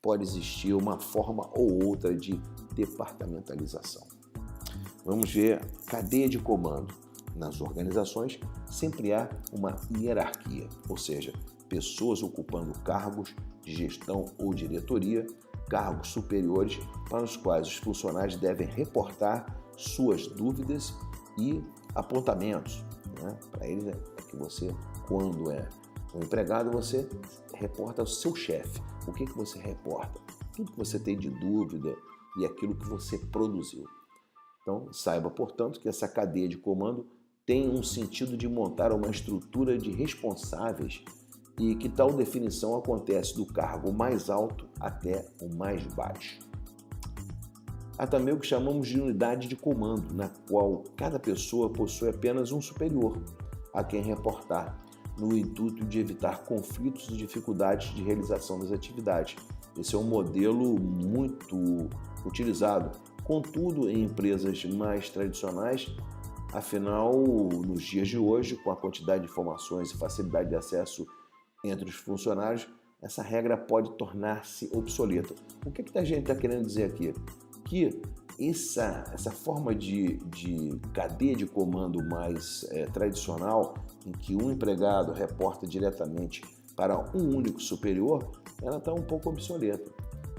pode existir uma forma ou outra de departamentalização. Vamos ver cadeia de comando. Nas organizações, sempre há uma hierarquia, ou seja, pessoas ocupando cargos de gestão ou diretoria, cargos superiores para os quais os funcionários devem reportar suas dúvidas e apontamentos. Para eles é que você, quando é um empregado, você reporta ao seu chefe. O que você reporta? Tudo que você tem de dúvida e aquilo que você produziu. Então, saiba, portanto, que essa cadeia de comando tem um sentido de montar uma estrutura de responsáveis e que tal definição acontece do cargo mais alto até o mais baixo. Há também o que chamamos de unidade de comando, na qual cada pessoa possui apenas um superior a quem reportar, no intuito de evitar conflitos e dificuldades de realização das atividades. Esse é um modelo muito utilizado, contudo, em empresas mais tradicionais. Afinal, nos dias de hoje, com a quantidade de informações e facilidade de acesso entre os funcionários, essa regra pode tornar-se obsoleta. O que a gente está querendo dizer aqui? Que essa forma de cadeia de comando mais tradicional, em que um empregado reporta diretamente para um único superior, ela está um pouco obsoleta.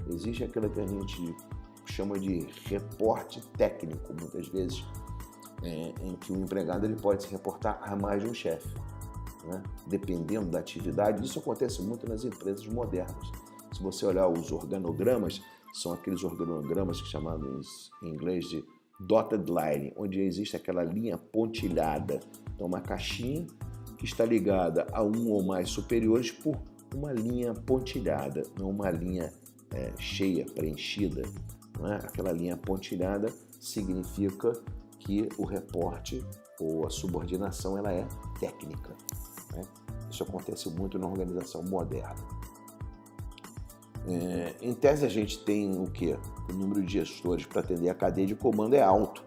Existe aquilo que a gente chama de reporte técnico, muitas vezes, em que o empregado ele pode se reportar a mais de um chefe, dependendo da atividade. Isso acontece muito nas empresas modernas. Se você olhar os organogramas, são aqueles organogramas chamados em inglês de dotted line, onde existe aquela linha pontilhada. Então, uma caixinha que está ligada a um ou mais superiores por uma linha pontilhada, não uma linha cheia, preenchida. Aquela linha pontilhada significa que o reporte ou a subordinação ela é técnica. Isso acontece muito na organização moderna. Em tese, a gente tem o quê? O número de gestores para atender a cadeia de comando é alto.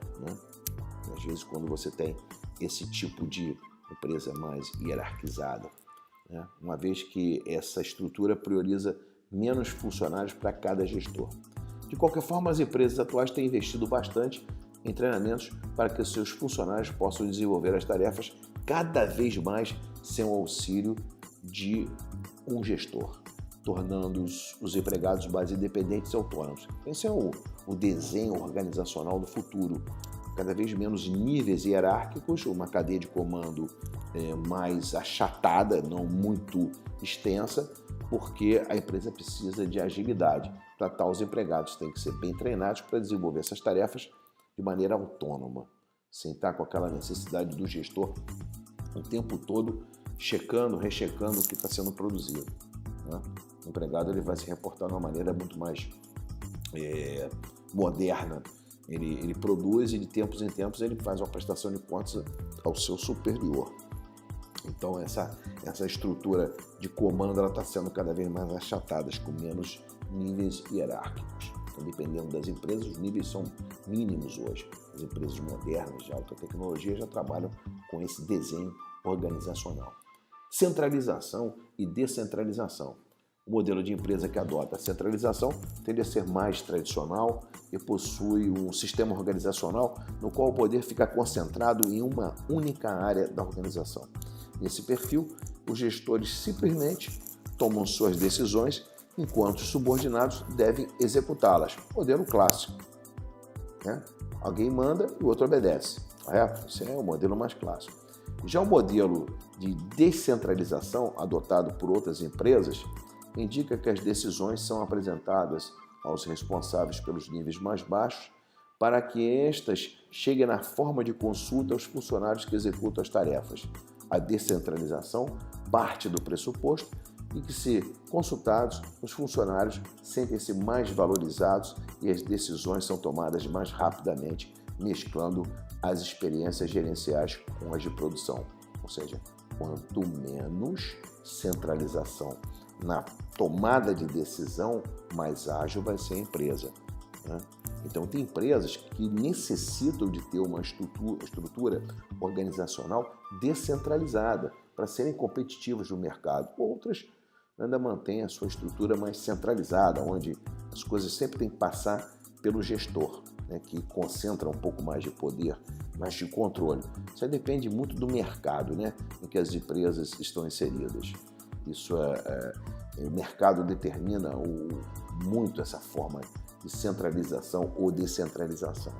Às vezes, quando você tem esse tipo de empresa mais hierarquizada, uma vez que essa estrutura prioriza menos funcionários para cada gestor. De qualquer forma, as empresas atuais têm investido bastante em treinamentos para que os seus funcionários possam desenvolver as tarefas cada vez mais sem o auxílio de um gestor, tornando os empregados mais independentes e autônomos. Esse é o desenho organizacional do futuro. Cada vez menos níveis hierárquicos, uma cadeia de comando mais achatada, não muito extensa, porque a empresa precisa de agilidade. Para tal, os empregados têm que ser bem treinados para desenvolver essas tarefas de maneira autônoma, sem estar com aquela necessidade do gestor o tempo todo checando, rechecando o que está sendo produzido. O empregado ele vai se reportar de uma maneira muito mais moderna. Ele produz e de tempos em tempos ele faz uma prestação de contas ao seu superior. Então essa estrutura de comando está sendo cada vez mais achatada, com menos níveis hierárquicos. Então, dependendo das empresas, os níveis são mínimos hoje. As empresas modernas de alta tecnologia já trabalham com esse desenho organizacional. Centralização e descentralização. O modelo de empresa que adota a centralização tende a ser mais tradicional e possui um sistema organizacional no qual o poder fica concentrado em uma única área da organização. Nesse perfil, os gestores simplesmente tomam suas decisões enquanto os subordinados devem executá-las. Modelo clássico. Alguém manda e o outro obedece. Correto? Esse é o modelo mais clássico. Já o modelo de descentralização adotado por outras empresas indica que as decisões são apresentadas aos responsáveis pelos níveis mais baixos para que estas cheguem na forma de consulta aos funcionários que executam as tarefas. A descentralização parte do pressuposto e que, se consultados, os funcionários sentem-se mais valorizados e as decisões são tomadas mais rapidamente, mesclando as experiências gerenciais com as de produção. Ou seja, quanto menos centralização na tomada de decisão, mais ágil vai ser a empresa, né? Então, tem empresas que necessitam de ter uma estrutura organizacional descentralizada para serem competitivas no mercado. Outras ainda mantêm a sua estrutura mais centralizada, onde as coisas sempre têm que passar pelo gestor, né, que concentra um pouco mais de poder, mais de controle. Isso aí depende muito do mercado, né, em que as empresas estão inseridas. Isso o mercado determina muito essa forma de centralização ou descentralização.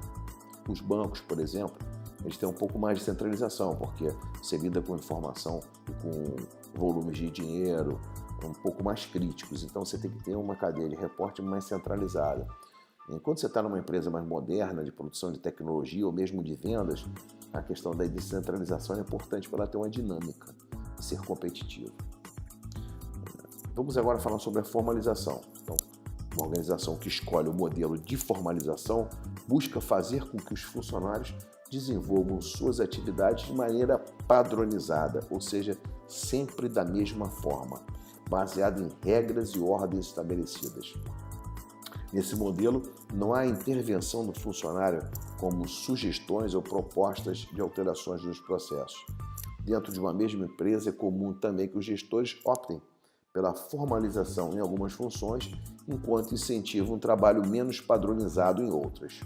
Os bancos, por exemplo, eles têm um pouco mais de centralização, porque você lida com informação e com volumes de dinheiro um pouco mais críticos, então você tem que ter uma cadeia de reporte mais centralizada. Enquanto você está numa empresa mais moderna, de produção de tecnologia ou mesmo de vendas, a questão da descentralização é importante para ela ter uma dinâmica e ser competitiva. Vamos agora falar sobre a formalização. Então, uma organização que escolhe o modelo de formalização busca fazer com que os funcionários desenvolvam suas atividades de maneira padronizada, ou seja, sempre da mesma forma, baseado em regras e ordens estabelecidas. Nesse modelo, não há intervenção do funcionário como sugestões ou propostas de alterações nos processos. Dentro de uma mesma empresa, é comum também que os gestores optem pela formalização em algumas funções, enquanto incentivam um trabalho menos padronizado em outras.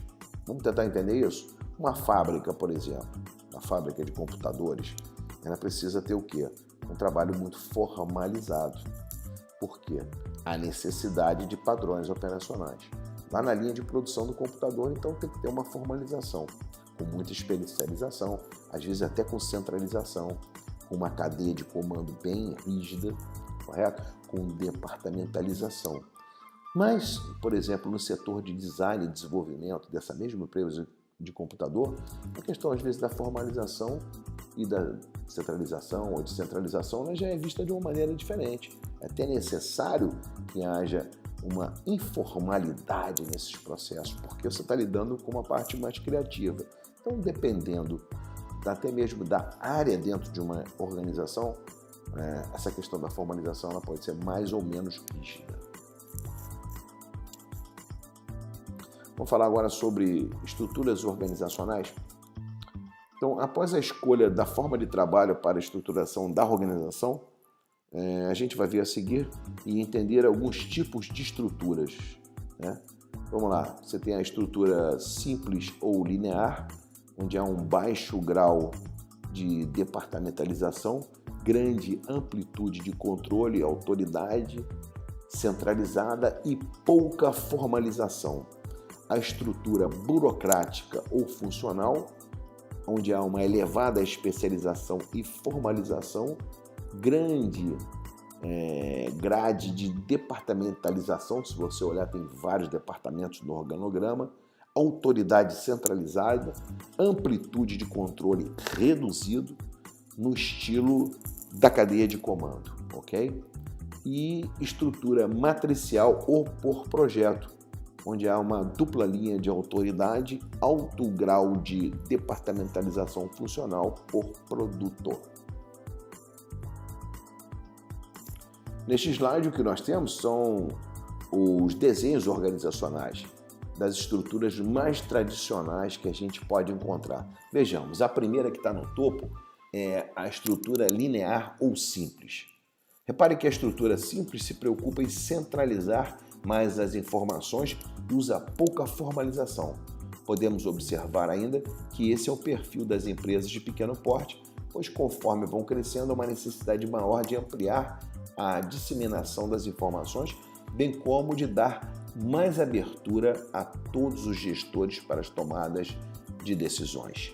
Vamos tentar entender isso? Uma fábrica, por exemplo, uma fábrica de computadores, ela precisa ter o quê? Um trabalho muito formalizado. Por quê? A necessidade de padrões operacionais. Lá na linha de produção do computador, então, tem que ter uma formalização, com muita especialização, às vezes até com centralização, com uma cadeia de comando bem rígida, correto? Com departamentalização. Mas, por exemplo, no setor de design e desenvolvimento dessa mesma empresa de computador, a questão às vezes da formalização e da centralização ou descentralização, ela já é vista de uma maneira diferente. É até necessário que haja uma informalidade nesses processos, porque você está lidando com uma parte mais criativa. Então, dependendo até mesmo da área dentro de uma organização, essa questão da formalização ela pode ser mais ou menos rígida. Vamos falar agora sobre estruturas organizacionais. Então, após a escolha da forma de trabalho para a estruturação da organização, a gente vai ver a seguir e entender alguns tipos de estruturas, né? Vamos lá, você tem a estrutura simples ou linear, onde há um baixo grau de departamentalização, grande amplitude de controle, autoridade centralizada e pouca formalização. A estrutura burocrática ou funcional, onde há uma elevada especialização e formalização, grande grade de departamentalização, se você olhar tem vários departamentos no organograma, autoridade centralizada, amplitude de controle reduzido no estilo da cadeia de comando, ok? E estrutura matricial ou por projeto, onde há uma dupla linha de autoridade, alto grau de departamentalização funcional por produto. Neste slide, o que nós temos são os desenhos organizacionais das estruturas mais tradicionais que a gente pode encontrar. Vejamos, a primeira que está no topo é a estrutura linear ou simples. Repare que a estrutura simples se preocupa em centralizar mais as informações e usa pouca formalização. Podemos observar ainda que esse é o perfil das empresas de pequeno porte, pois conforme vão crescendo, há uma necessidade maior de ampliar a disseminação das informações, bem como de dar mais abertura a todos os gestores para as tomadas de decisões.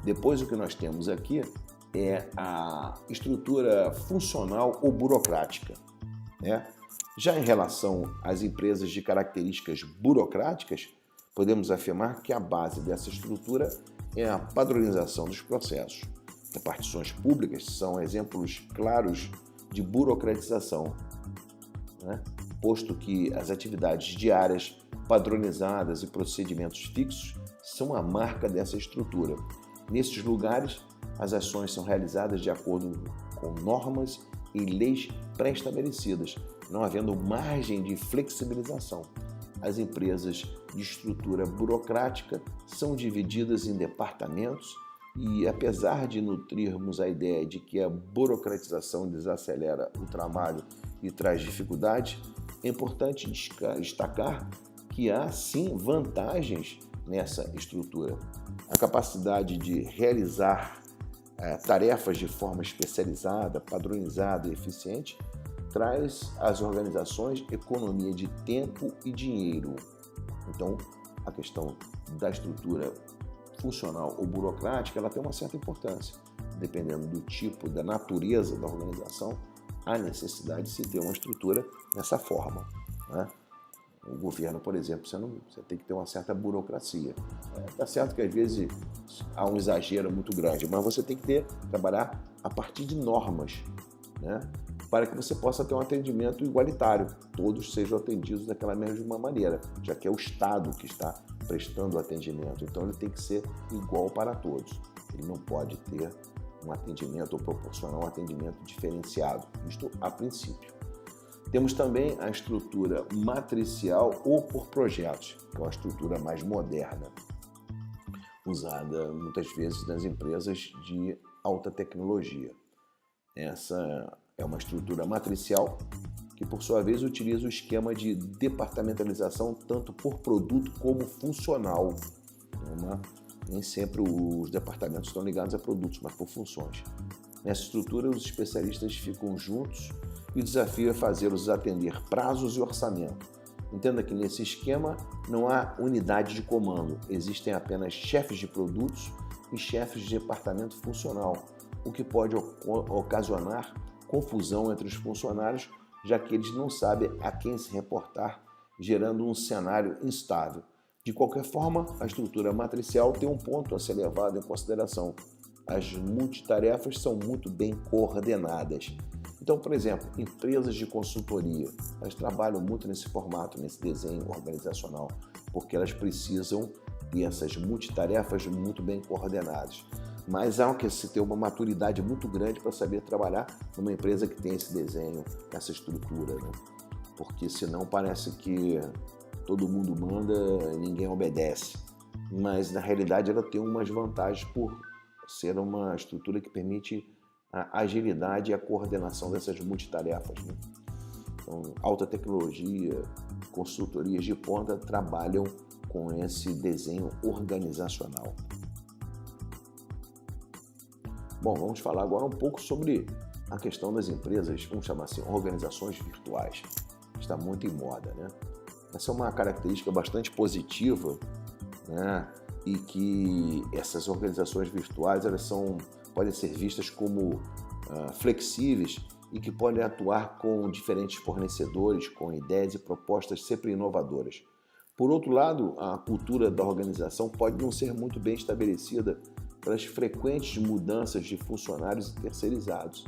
Depois, o que nós temos aqui é a estrutura funcional ou burocrática, né? Já em relação às empresas de características burocráticas, podemos afirmar que a base dessa estrutura é a padronização dos processos. Repartições públicas são exemplos claros de burocratização, né? Posto que as atividades diárias padronizadas e procedimentos fixos são a marca dessa estrutura. Nesses lugares, as ações são realizadas de acordo com normas e leis pré-estabelecidas, não havendo margem de flexibilização. As empresas de estrutura burocrática são divididas em departamentos e, apesar de nutrirmos a ideia de que a burocratização desacelera o trabalho e traz dificuldades, é importante destacar que há sim vantagens nessa estrutura. A capacidade de realizar tarefas de forma especializada, padronizada e eficiente traz às organizações economia de tempo e dinheiro. Então, a questão da estrutura funcional ou burocrática, ela tem uma certa importância. Dependendo do tipo, da natureza da organização, há necessidade de se ter uma estrutura dessa forma, né? O governo, por exemplo, você tem que ter uma certa burocracia. Tá certo que às vezes há um exagero muito grande, mas você tem que trabalhar a partir de normas, né? Para que você possa ter um atendimento igualitário, todos sejam atendidos daquela mesma maneira, já que é o Estado que está prestando o atendimento, então ele tem que ser igual para todos. Ele não pode ter um atendimento ou proporcionar um atendimento diferenciado, isto a princípio. Temos também a estrutura matricial ou por projetos, que é uma estrutura mais moderna, usada muitas vezes nas empresas de alta tecnologia. Essa é uma estrutura matricial que, por sua vez, utiliza o esquema de departamentalização tanto por produto como funcional. Nem sempre os departamentos estão ligados a produtos, mas por funções. Nessa estrutura, os especialistas ficam juntos e o desafio é fazê-los atender prazos e orçamento. Entenda que nesse esquema não há unidade de comando, existem apenas chefes de produtos e chefes de departamento funcional, o que pode ocasionar confusão entre os funcionários, já que eles não sabem a quem se reportar, gerando um cenário instável. De qualquer forma, a estrutura matricial tem um ponto a ser levado em consideração. As multitarefas são muito bem coordenadas. Então, por exemplo, empresas de consultoria, elas trabalham muito nesse formato, nesse desenho organizacional, porque elas precisam ter essas multitarefas muito bem coordenadas. Mas há que se ter uma maturidade muito grande para saber trabalhar numa empresa que tem esse desenho, essa estrutura, né? Porque senão parece que todo mundo manda e ninguém obedece. Mas, na realidade, ela tem umas vantagens por ser uma estrutura que permite a agilidade e a coordenação dessas multitarefas, né? Então, alta tecnologia, consultorias de ponta trabalham com esse desenho organizacional. Bom, vamos falar agora um pouco sobre a questão das empresas, vamos chamar assim, organizações virtuais. Está muito em moda, né? Essa é uma característica bastante positiva, né? E que essas organizações virtuais podem ser vistas como flexíveis e que podem atuar com diferentes fornecedores, com ideias e propostas sempre inovadoras. Por outro lado, a cultura da organização pode não ser muito bem estabelecida pelas frequentes mudanças de funcionários e terceirizados,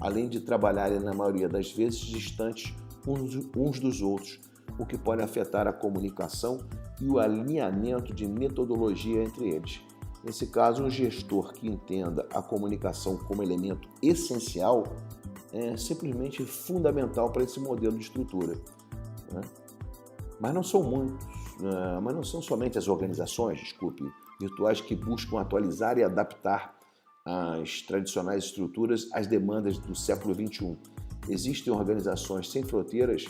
além de trabalharem, na maioria das vezes, distantes uns dos outros, o que pode afetar a comunicação e o alinhamento de metodologia entre eles. Nesse caso, um gestor que entenda a comunicação como elemento essencial é simplesmente fundamental para esse modelo de estrutura, né? Mas não são somente as organizações, virtuais que buscam atualizar e adaptar as tradicionais estruturas às demandas do século XXI. Existem organizações sem fronteiras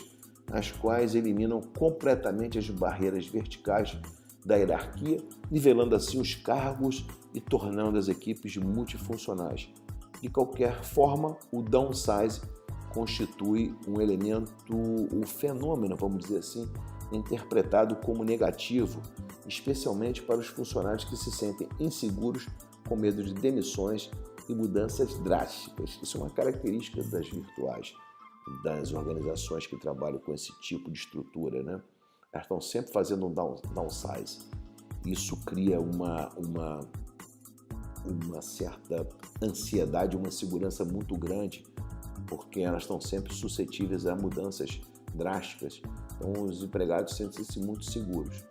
as quais eliminam completamente as barreiras verticais da hierarquia, nivelando assim os cargos e tornando as equipes multifuncionais. De qualquer forma, o downsize constitui um fenômeno, vamos dizer assim, interpretado como negativo, especialmente para os funcionários que se sentem inseguros, com medo de demissões e mudanças drásticas. Isso é uma característica das virtuais. das organizações que trabalham com esse tipo de estrutura, né? Elas estão sempre fazendo um downsize. Isso cria uma certa ansiedade, uma insegurança muito grande, porque elas estão sempre suscetíveis a mudanças drásticas. Então, os empregados sentem-se muito seguros.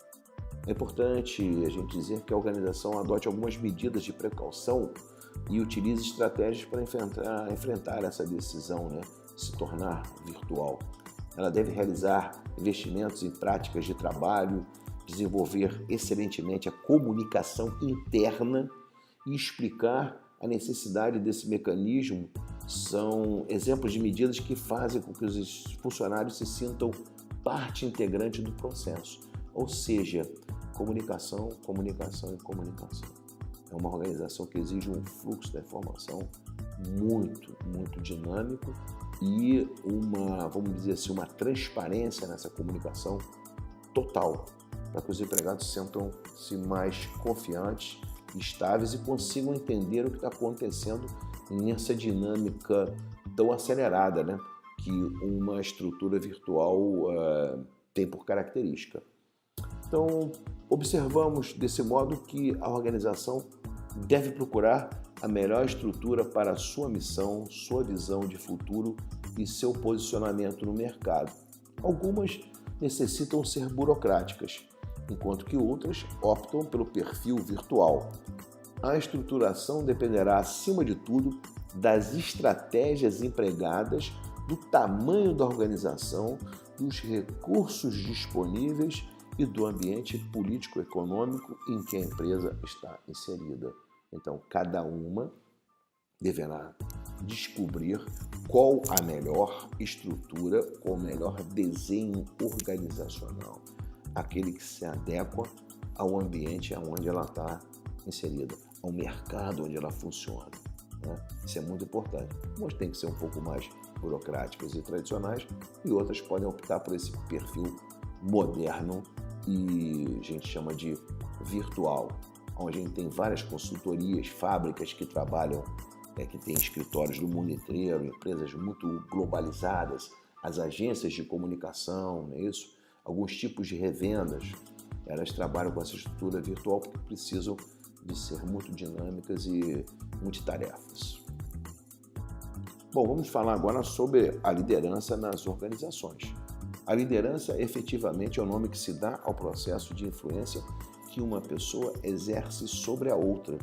É importante a gente dizer que a organização adote algumas medidas de precaução e utilize estratégias para enfrentar essa decisão, né, de se tornar virtual. Ela deve realizar investimentos em práticas de trabalho, desenvolver excelentemente a comunicação interna e explicar a necessidade desse mecanismo. São exemplos de medidas que fazem com que os funcionários se sintam parte integrante do processo. Ou seja, comunicação, comunicação e comunicação. É uma organização que exige um fluxo da informação muito dinâmico e vamos dizer assim, uma transparência nessa comunicação total, para que os empregados sintam-se mais confiantes, estáveis e consigam entender o que está acontecendo nessa dinâmica tão acelerada, né, que uma estrutura virtual tem por característica. Então, observamos desse modo que a organização deve procurar a melhor estrutura para a sua missão, sua visão de futuro e seu posicionamento no mercado. Algumas necessitam ser burocráticas, enquanto que outras optam pelo perfil virtual. A estruturação dependerá, acima de tudo, das estratégias empregadas, do tamanho da organização, dos recursos disponíveis e do ambiente político-econômico em que a empresa está inserida. Então, cada uma deverá descobrir qual a melhor estrutura, qual o melhor desenho organizacional, aquele que se adequa ao ambiente onde ela está inserida, ao mercado onde ela funciona, né? Isso é muito importante. Umas têm que ser um pouco mais burocráticas e tradicionais e outras podem optar por esse perfil moderno e a gente chama de virtual, onde a gente tem várias consultorias, fábricas que trabalham, que têm escritórios do mundo inteiro, empresas muito globalizadas, as agências de comunicação, não é isso? Alguns tipos de revendas, elas trabalham com essa estrutura virtual porque precisam de ser muito dinâmicas e multitarefas. Bom, vamos falar agora sobre a liderança nas organizações. A liderança efetivamente é o nome que se dá ao processo de influência que uma pessoa exerce sobre a outra,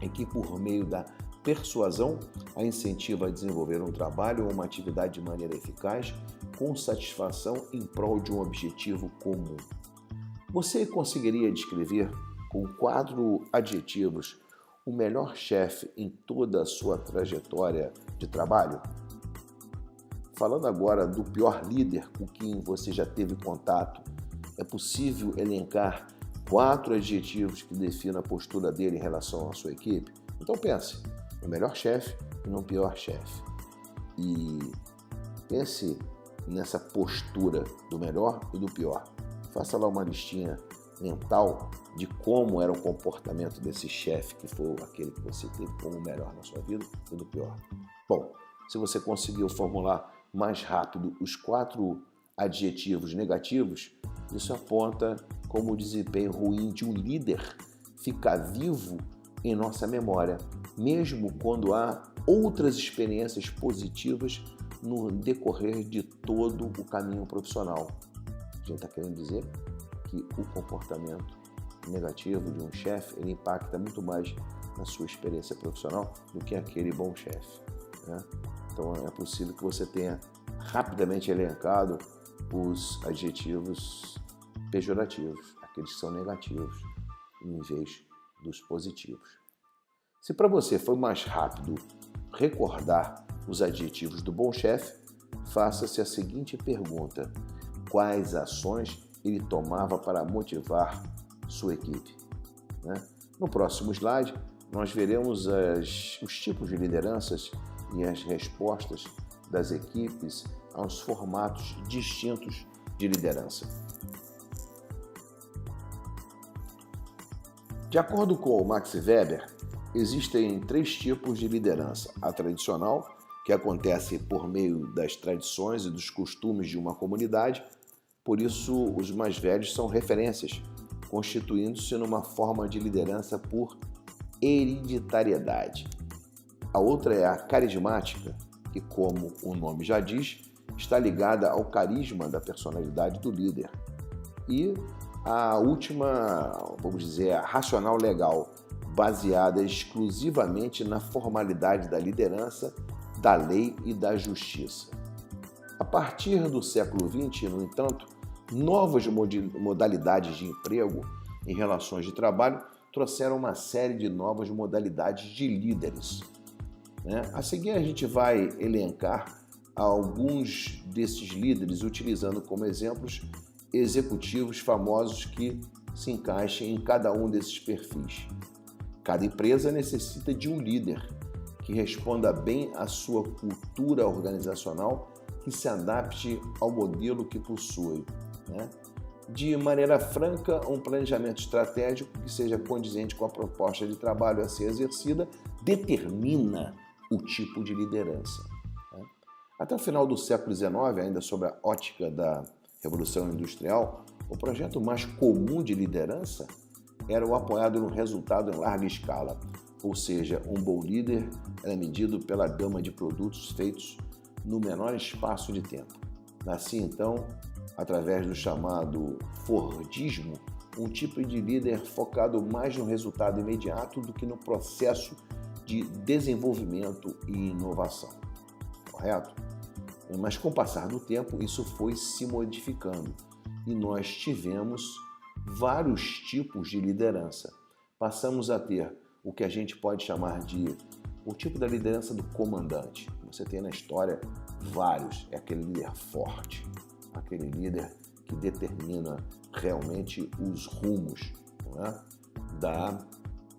em que por meio da persuasão a incentiva a desenvolver um trabalho ou uma atividade de maneira eficaz, com satisfação em prol de um objetivo comum. Você conseguiria descrever com 4 adjetivos o melhor chefe em toda a sua trajetória de trabalho? Falando agora do pior líder com quem você já teve contato, é possível elencar 4 adjetivos que definam a postura dele em relação à sua equipe? Então pense no melhor chefe e no pior chefe. E pense nessa postura do melhor e do pior. Faça lá uma listinha mental de como era o comportamento desse chefe que foi aquele que você teve como o melhor na sua vida e do pior. Bom, se você conseguiu formular mais rápido os 4 adjetivos negativos, isso aponta como o desempenho ruim de um líder fica vivo em nossa memória, mesmo quando há outras experiências positivas no decorrer de todo o caminho profissional. A gente está querendo dizer que o comportamento negativo de um chefe, ele impacta muito mais na sua experiência profissional do que aquele bom chefe, né? Então é possível que você tenha rapidamente elencado os adjetivos pejorativos, aqueles que são negativos, em vez dos positivos. Se para você foi mais rápido recordar os adjetivos do bom chefe, faça-se a seguinte pergunta: quais ações ele tomava para motivar sua equipe, né? No próximo slide, nós veremos os tipos de lideranças e as respostas das equipes aos formatos distintos de liderança. De acordo com o Max Weber, existem 3 tipos de liderança: a tradicional, que acontece por meio das tradições e dos costumes de uma comunidade. Por isso, os mais velhos são referências, constituindo-se numa forma de liderança por hereditariedade. A outra é a carismática, que, como o nome já diz, está ligada ao carisma da personalidade do líder. E a última, vamos dizer, a racional legal, baseada exclusivamente na formalidade da liderança, da lei e da justiça. A partir do século XX, no entanto, novas modalidades de emprego em relações de trabalho trouxeram uma série de novas modalidades de líderes. A seguir, a gente vai elencar alguns desses líderes, utilizando como exemplos executivos famosos que se encaixem em cada um desses perfis. Cada empresa necessita de um líder que responda bem à sua cultura organizacional, que se adapte ao modelo que possui. De maneira franca, um planejamento estratégico que seja condizente com a proposta de trabalho a ser exercida determina o tipo de liderança. Até o final do século XIX, ainda sob a ótica da Revolução Industrial, o projeto mais comum de liderança era o apoiado no resultado em larga escala, ou seja, um bom líder era medido pela gama de produtos feitos no menor espaço de tempo. Nascia então, através do chamado Fordismo, um tipo de líder focado mais no resultado imediato do que no processo de desenvolvimento e inovação. Correto? Mas com o passar do tempo, isso foi se modificando e nós tivemos vários tipos de liderança. Passamos a ter o que a gente pode chamar de o tipo da liderança do comandante. Você tem na história vários, é aquele líder forte, aquele líder que determina realmente os rumos, da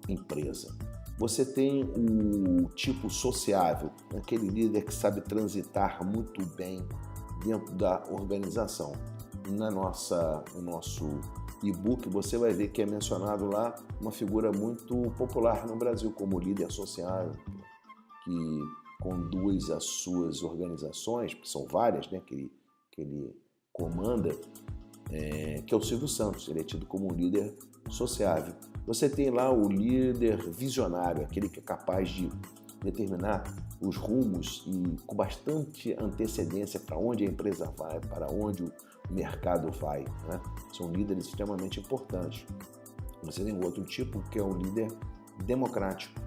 empresa. Você tem o tipo sociável, aquele líder que sabe transitar muito bem dentro da organização. No nosso e-book você vai ver que é mencionado lá uma figura muito popular no Brasil como líder sociável, que conduz as suas organizações, que são várias, que ele comanda, que é o Silvio Santos. Ele é tido como um líder sociável. Você tem lá o líder visionário, aquele que é capaz de determinar os rumos e com bastante antecedência para onde a empresa vai, para onde o mercado vai. São líderes extremamente importantes. Você tem outro tipo que é o líder democrático,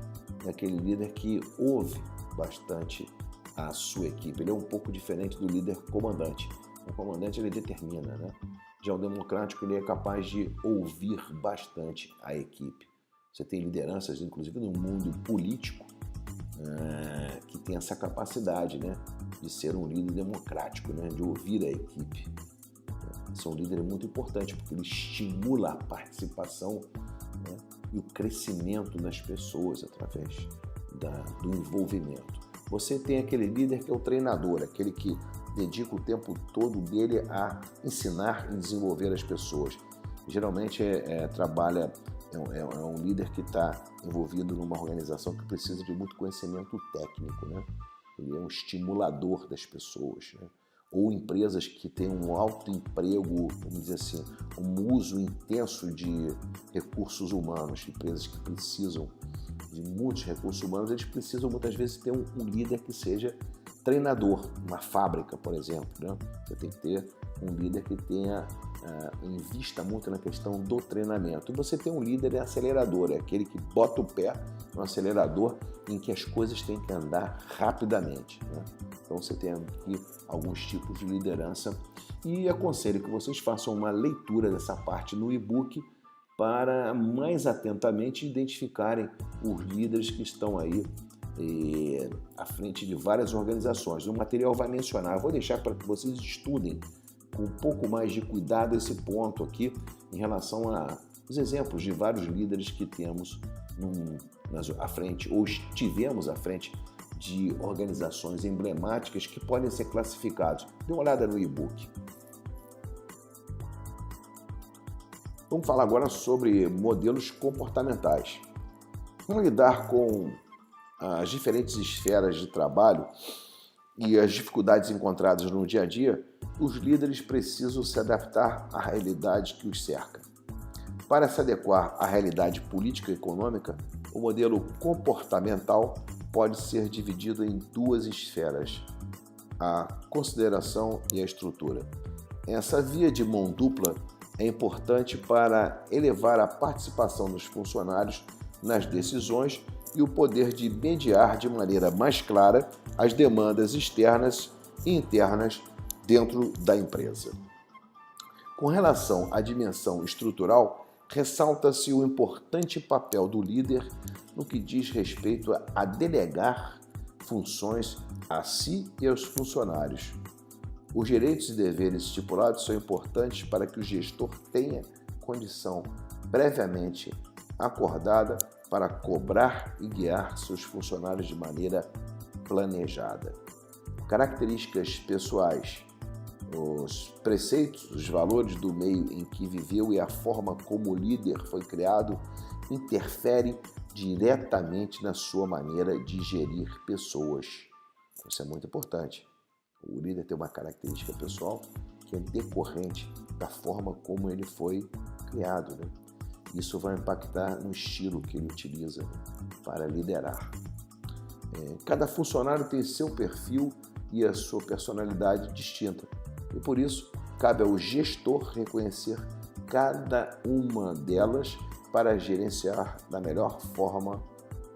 aquele líder que ouve bastante a sua equipe. Ele é um pouco diferente do líder comandante. O comandante ele determina, Já o democrático ele é capaz de ouvir bastante a equipe. Você tem lideranças, inclusive no mundo político, que tem essa capacidade, de ser um líder democrático, de ouvir a equipe. Esse é um líder muito importante porque ele estimula a participação, e o crescimento das pessoas através do envolvimento. Você tem aquele líder que é o treinador, aquele que dedica o tempo todo dele a ensinar e desenvolver as pessoas. Geralmente é um líder que está envolvido numa organização que precisa de muito conhecimento técnico, Ele é um estimulador das pessoas, Ou empresas que têm um alto emprego, vamos dizer assim, um uso intenso de recursos humanos, empresas que precisam de muitos recursos humanos, eles precisam muitas vezes ter um líder que seja treinador. Uma fábrica, por exemplo, Você tem que ter um líder que invista muito na questão do treinamento. E você tem um líder acelerador, é aquele que bota o pé no acelerador em que as coisas têm que andar rapidamente, Então você tem aqui alguns tipos de liderança e aconselho que vocês façam uma leitura dessa parte no e-book para mais atentamente identificarem os líderes que estão aí à frente de várias organizações. O material vai mencionar, eu vou deixar para que vocês estudem com um pouco mais de cuidado esse ponto aqui em relação aos exemplos de vários líderes que temos à frente ou estivemos à frente de organizações emblemáticas que podem ser classificados. Dê uma olhada no e-book. Vamos falar agora sobre modelos comportamentais. Como lidar com as diferentes esferas de trabalho e as dificuldades encontradas no dia a dia, os líderes precisam se adaptar à realidade que os cerca. Para se adequar à realidade política e econômica, o modelo comportamental pode ser dividido em duas esferas: a consideração e a estrutura. Essa via de mão dupla é importante para elevar a participação dos funcionários nas decisões e o poder de mediar de maneira mais clara as demandas externas e internas dentro da empresa. Com relação à dimensão estrutural, ressalta-se o importante papel do líder no que diz respeito a delegar funções a si e aos funcionários. Os direitos e deveres estipulados são importantes para que o gestor tenha condição previamente acordada para cobrar e guiar seus funcionários de maneira planejada. Características pessoais, os preceitos, os valores do meio em que viveu e a forma como o líder foi criado interferem diretamente na sua maneira de gerir pessoas. Isso é muito importante. O líder tem uma característica pessoal que é decorrente da forma como ele foi criado, né? Isso vai impactar no estilo que ele utiliza, né, para liderar. Cada funcionário tem seu perfil e a sua personalidade distinta, e por isso cabe ao gestor reconhecer cada uma delas para gerenciar da melhor forma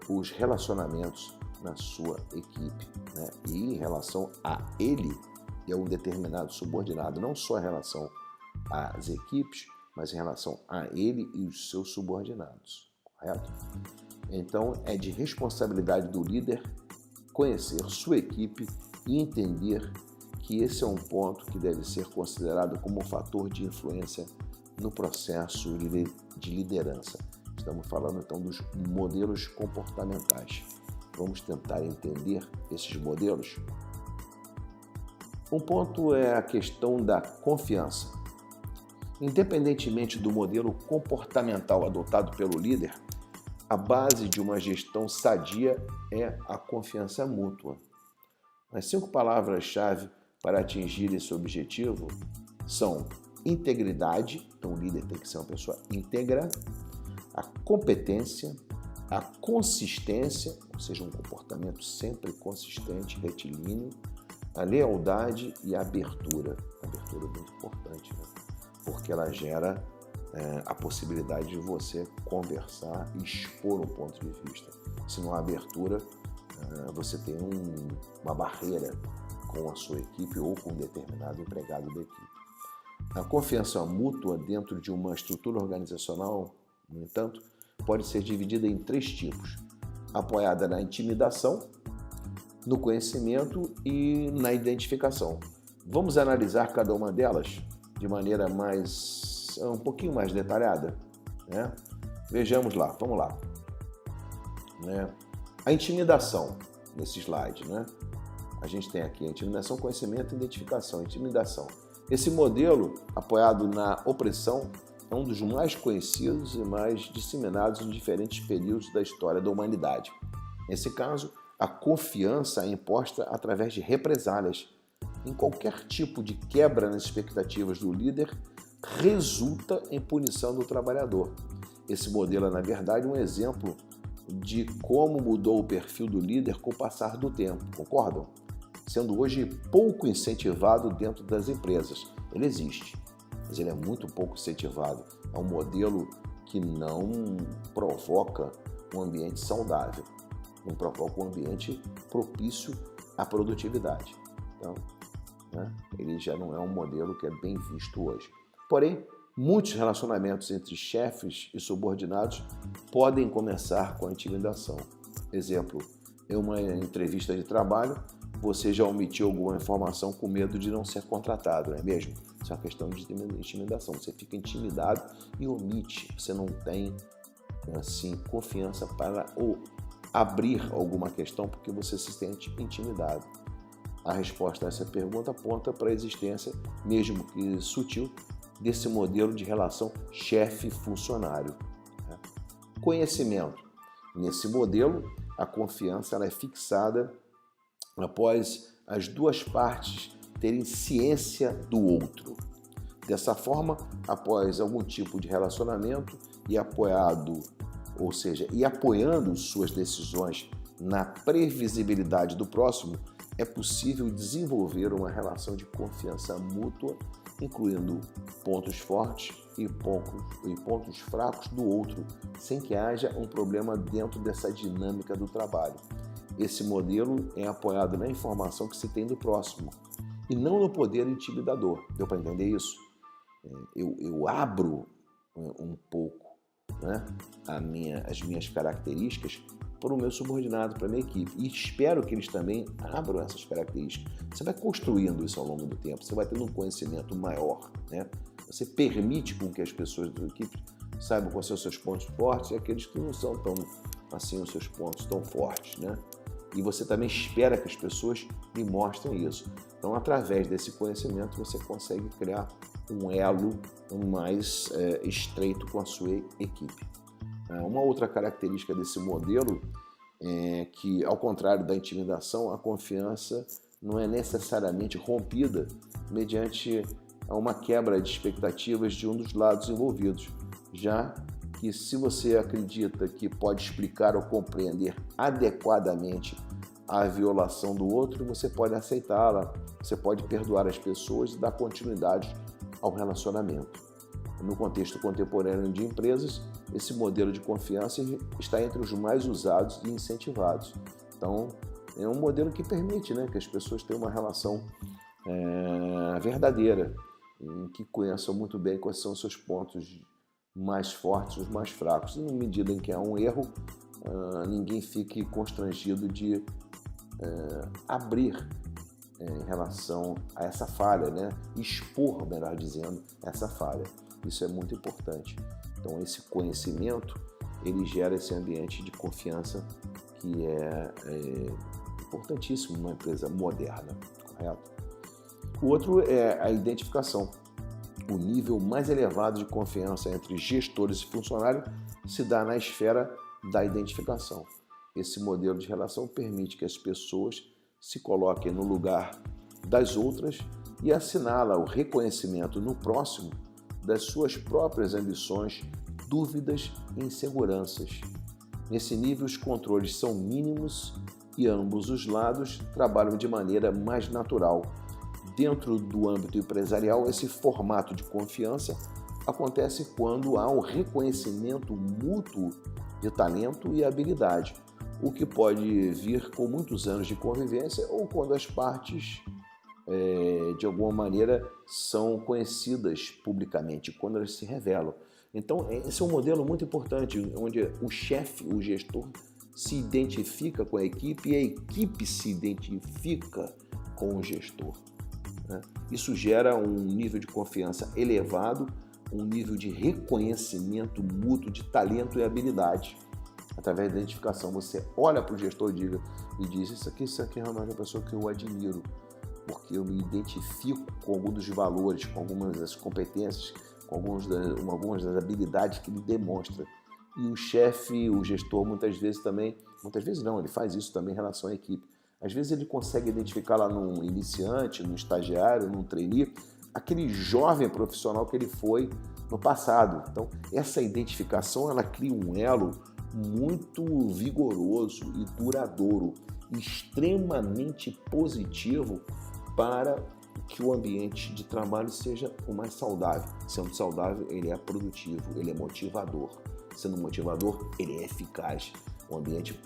os relacionamentos na sua equipe, né? E em relação a ele e a um determinado subordinado, não só em relação às equipes, mas em relação a ele e os seus subordinados, correto? Então, é de responsabilidade do líder conhecer sua equipe e entender que esse é um ponto que deve ser considerado como um fator de influência no processo de liderança. Estamos falando, então, dos modelos comportamentais. Vamos tentar entender esses modelos? Um ponto é a questão da confiança. Independentemente do modelo comportamental adotado pelo líder, a base de uma gestão sadia é a confiança mútua. As 5 palavras-chave para atingir esse objetivo são integridade, então o líder tem que ser uma pessoa íntegra, a competência, a consistência, ou seja, um comportamento sempre consistente, retilíneo, a lealdade e a abertura. A abertura é muito importante, né? Porque ela gera a possibilidade de você conversar e expor um ponto de vista. Se não há abertura, você tem uma barreira com a sua equipe ou com um determinado empregado da equipe. A confiança mútua dentro de uma estrutura organizacional, no entanto, pode ser dividida em 3 tipos: apoiada na intimidação, no conhecimento e na identificação. Vamos analisar cada uma delas de maneira um pouquinho mais detalhada, né? Vejamos lá, vamos lá. A intimidação, nesse slide, né? A gente tem aqui a intimidação, conhecimento e identificação. Intimidação. Esse modelo, apoiado na opressão, é um dos mais conhecidos e mais disseminados em diferentes períodos da história da humanidade. Nesse caso, a confiança é imposta através de represálias. Em qualquer tipo de quebra nas expectativas do líder, resulta em punição do trabalhador. Esse modelo é, na verdade, um exemplo de como mudou o perfil do líder com o passar do tempo, concordam? Sendo hoje pouco incentivado dentro das empresas. Ele existe, mas ele é muito pouco incentivado. É um modelo que não provoca um ambiente saudável, não provoca um ambiente propício à produtividade. Então, ele já não é um modelo que é bem visto hoje. Porém, muitos relacionamentos entre chefes e subordinados podem começar com a intimidação. Exemplo, em uma entrevista de trabalho, você já omitiu alguma informação com medo de não ser contratado, não é mesmo? Isso é uma questão de intimidação. Você fica intimidado e omite. Você não tem, assim, confiança para abrir alguma questão porque você se sente intimidado. A resposta a essa pergunta aponta para a existência, mesmo que sutil, desse modelo de relação chefe-funcionário. Conhecimento. Nesse modelo, a confiança ela é fixada após as duas partes terem ciência do outro. Dessa forma, após algum tipo de relacionamento e apoiando suas decisões na previsibilidade do próximo, é possível desenvolver uma relação de confiança mútua, incluindo pontos fortes e pontos fracos do outro, sem que haja um problema dentro dessa dinâmica do trabalho. Esse modelo é apoiado na informação que se tem do próximo e não no poder intimidador. Deu para entender isso? Eu abro um pouco, né, as minhas características para o meu subordinado, para a minha equipe. E espero que eles também abram essas características. Você vai construindo isso ao longo do tempo, você vai tendo um conhecimento maior, né? Você permite com que as pessoas da sua equipe saibam quais são os seus pontos fortes e aqueles que não são tão assim os seus pontos tão fortes, né? E você também espera que as pessoas lhe mostrem isso. Então, através desse conhecimento, você consegue criar um elo mais estreito com a sua equipe. Uma outra característica desse modelo é que, ao contrário da intimidação, a confiança não é necessariamente rompida mediante uma quebra de expectativas de um dos lados envolvidos, já que se você acredita que pode explicar ou compreender adequadamente a violação do outro, você pode aceitá-la, você pode perdoar as pessoas e dar continuidade ao relacionamento. No contexto contemporâneo de empresas, esse modelo de confiança está entre os mais usados e incentivados. Então, é um modelo que permite, né, que as pessoas tenham uma relação verdadeira, em que conheçam muito bem quais são os seus pontos mais fortes, os mais fracos. E na medida em que há um erro, ninguém fique constrangido de abrir em relação a essa falha, né? Expor, melhor dizendo, essa falha. Isso é muito importante. Então, esse conhecimento, ele gera esse ambiente de confiança que é importantíssimo numa empresa moderna, correto? O outro é a identificação. O nível mais elevado de confiança entre gestores e funcionários se dá na esfera da identificação. Esse modelo de relação permite que as pessoas se coloquem no lugar das outras e assinala o reconhecimento no próximo das suas próprias ambições, dúvidas e inseguranças. Nesse nível, os controles são mínimos e ambos os lados trabalham de maneira mais natural. Dentro do âmbito empresarial, esse formato de confiança acontece quando há um reconhecimento mútuo de talento e habilidade, o que pode vir com muitos anos de convivência ou quando as partes, de alguma maneira, são conhecidas publicamente, quando elas se revelam. Então, esse é um modelo muito importante, onde o chefe, o gestor, se identifica com a equipe e a equipe se identifica com o gestor. Isso gera um nível de confiança elevado, um nível de reconhecimento mútuo de talento e habilidade. Através da identificação, você olha para o gestor e diz, isso aqui é realmente uma pessoa que eu admiro, porque eu me identifico com alguns dos valores, com algumas das competências, com algumas das habilidades que ele demonstra. E o chefe, o gestor, muitas vezes não, ele faz isso também em relação à equipe. Às vezes ele consegue identificar lá num iniciante, num estagiário, num trainee, aquele jovem profissional que ele foi no passado. Então, essa identificação, ela cria um elo muito vigoroso e duradouro, extremamente positivo para que o ambiente de trabalho seja o mais saudável. Sendo saudável, ele é produtivo, ele é motivador. Sendo motivador, ele é eficaz. O ambiente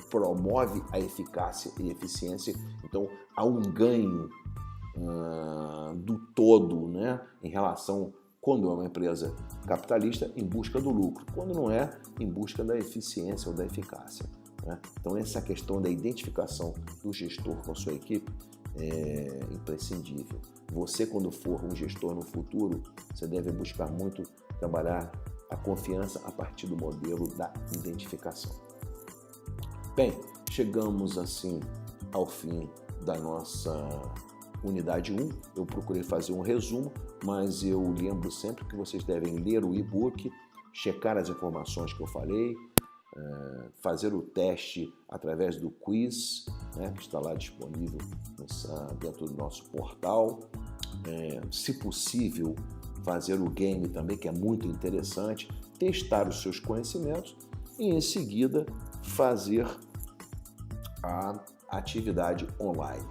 promove a eficácia e eficiência, então há um ganho do todo, né, em relação, quando é uma empresa capitalista, em busca do lucro, quando não é, em busca da eficiência ou da eficácia, né? Então essa questão da identificação do gestor com a sua equipe é imprescindível. Você, quando for um gestor no futuro, você deve buscar muito trabalhar a confiança a partir do modelo da identificação. Bem, chegamos assim ao fim da nossa unidade 1. Eu procurei fazer um resumo, mas eu lembro sempre que vocês devem ler o e-book, checar as informações que eu falei, fazer o teste através do quiz, né, que está lá disponível dentro do nosso portal. Se possível, fazer o game também, que é muito interessante, testar os seus conhecimentos e, em seguida, fazer a atividade online.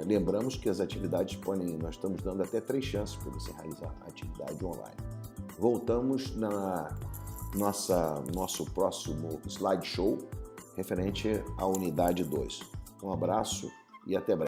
Lembramos que as atividades nós estamos dando até 3 chances para você realizar a atividade online. Voltamos na nosso próximo slideshow referente à unidade 2. Um abraço e até breve.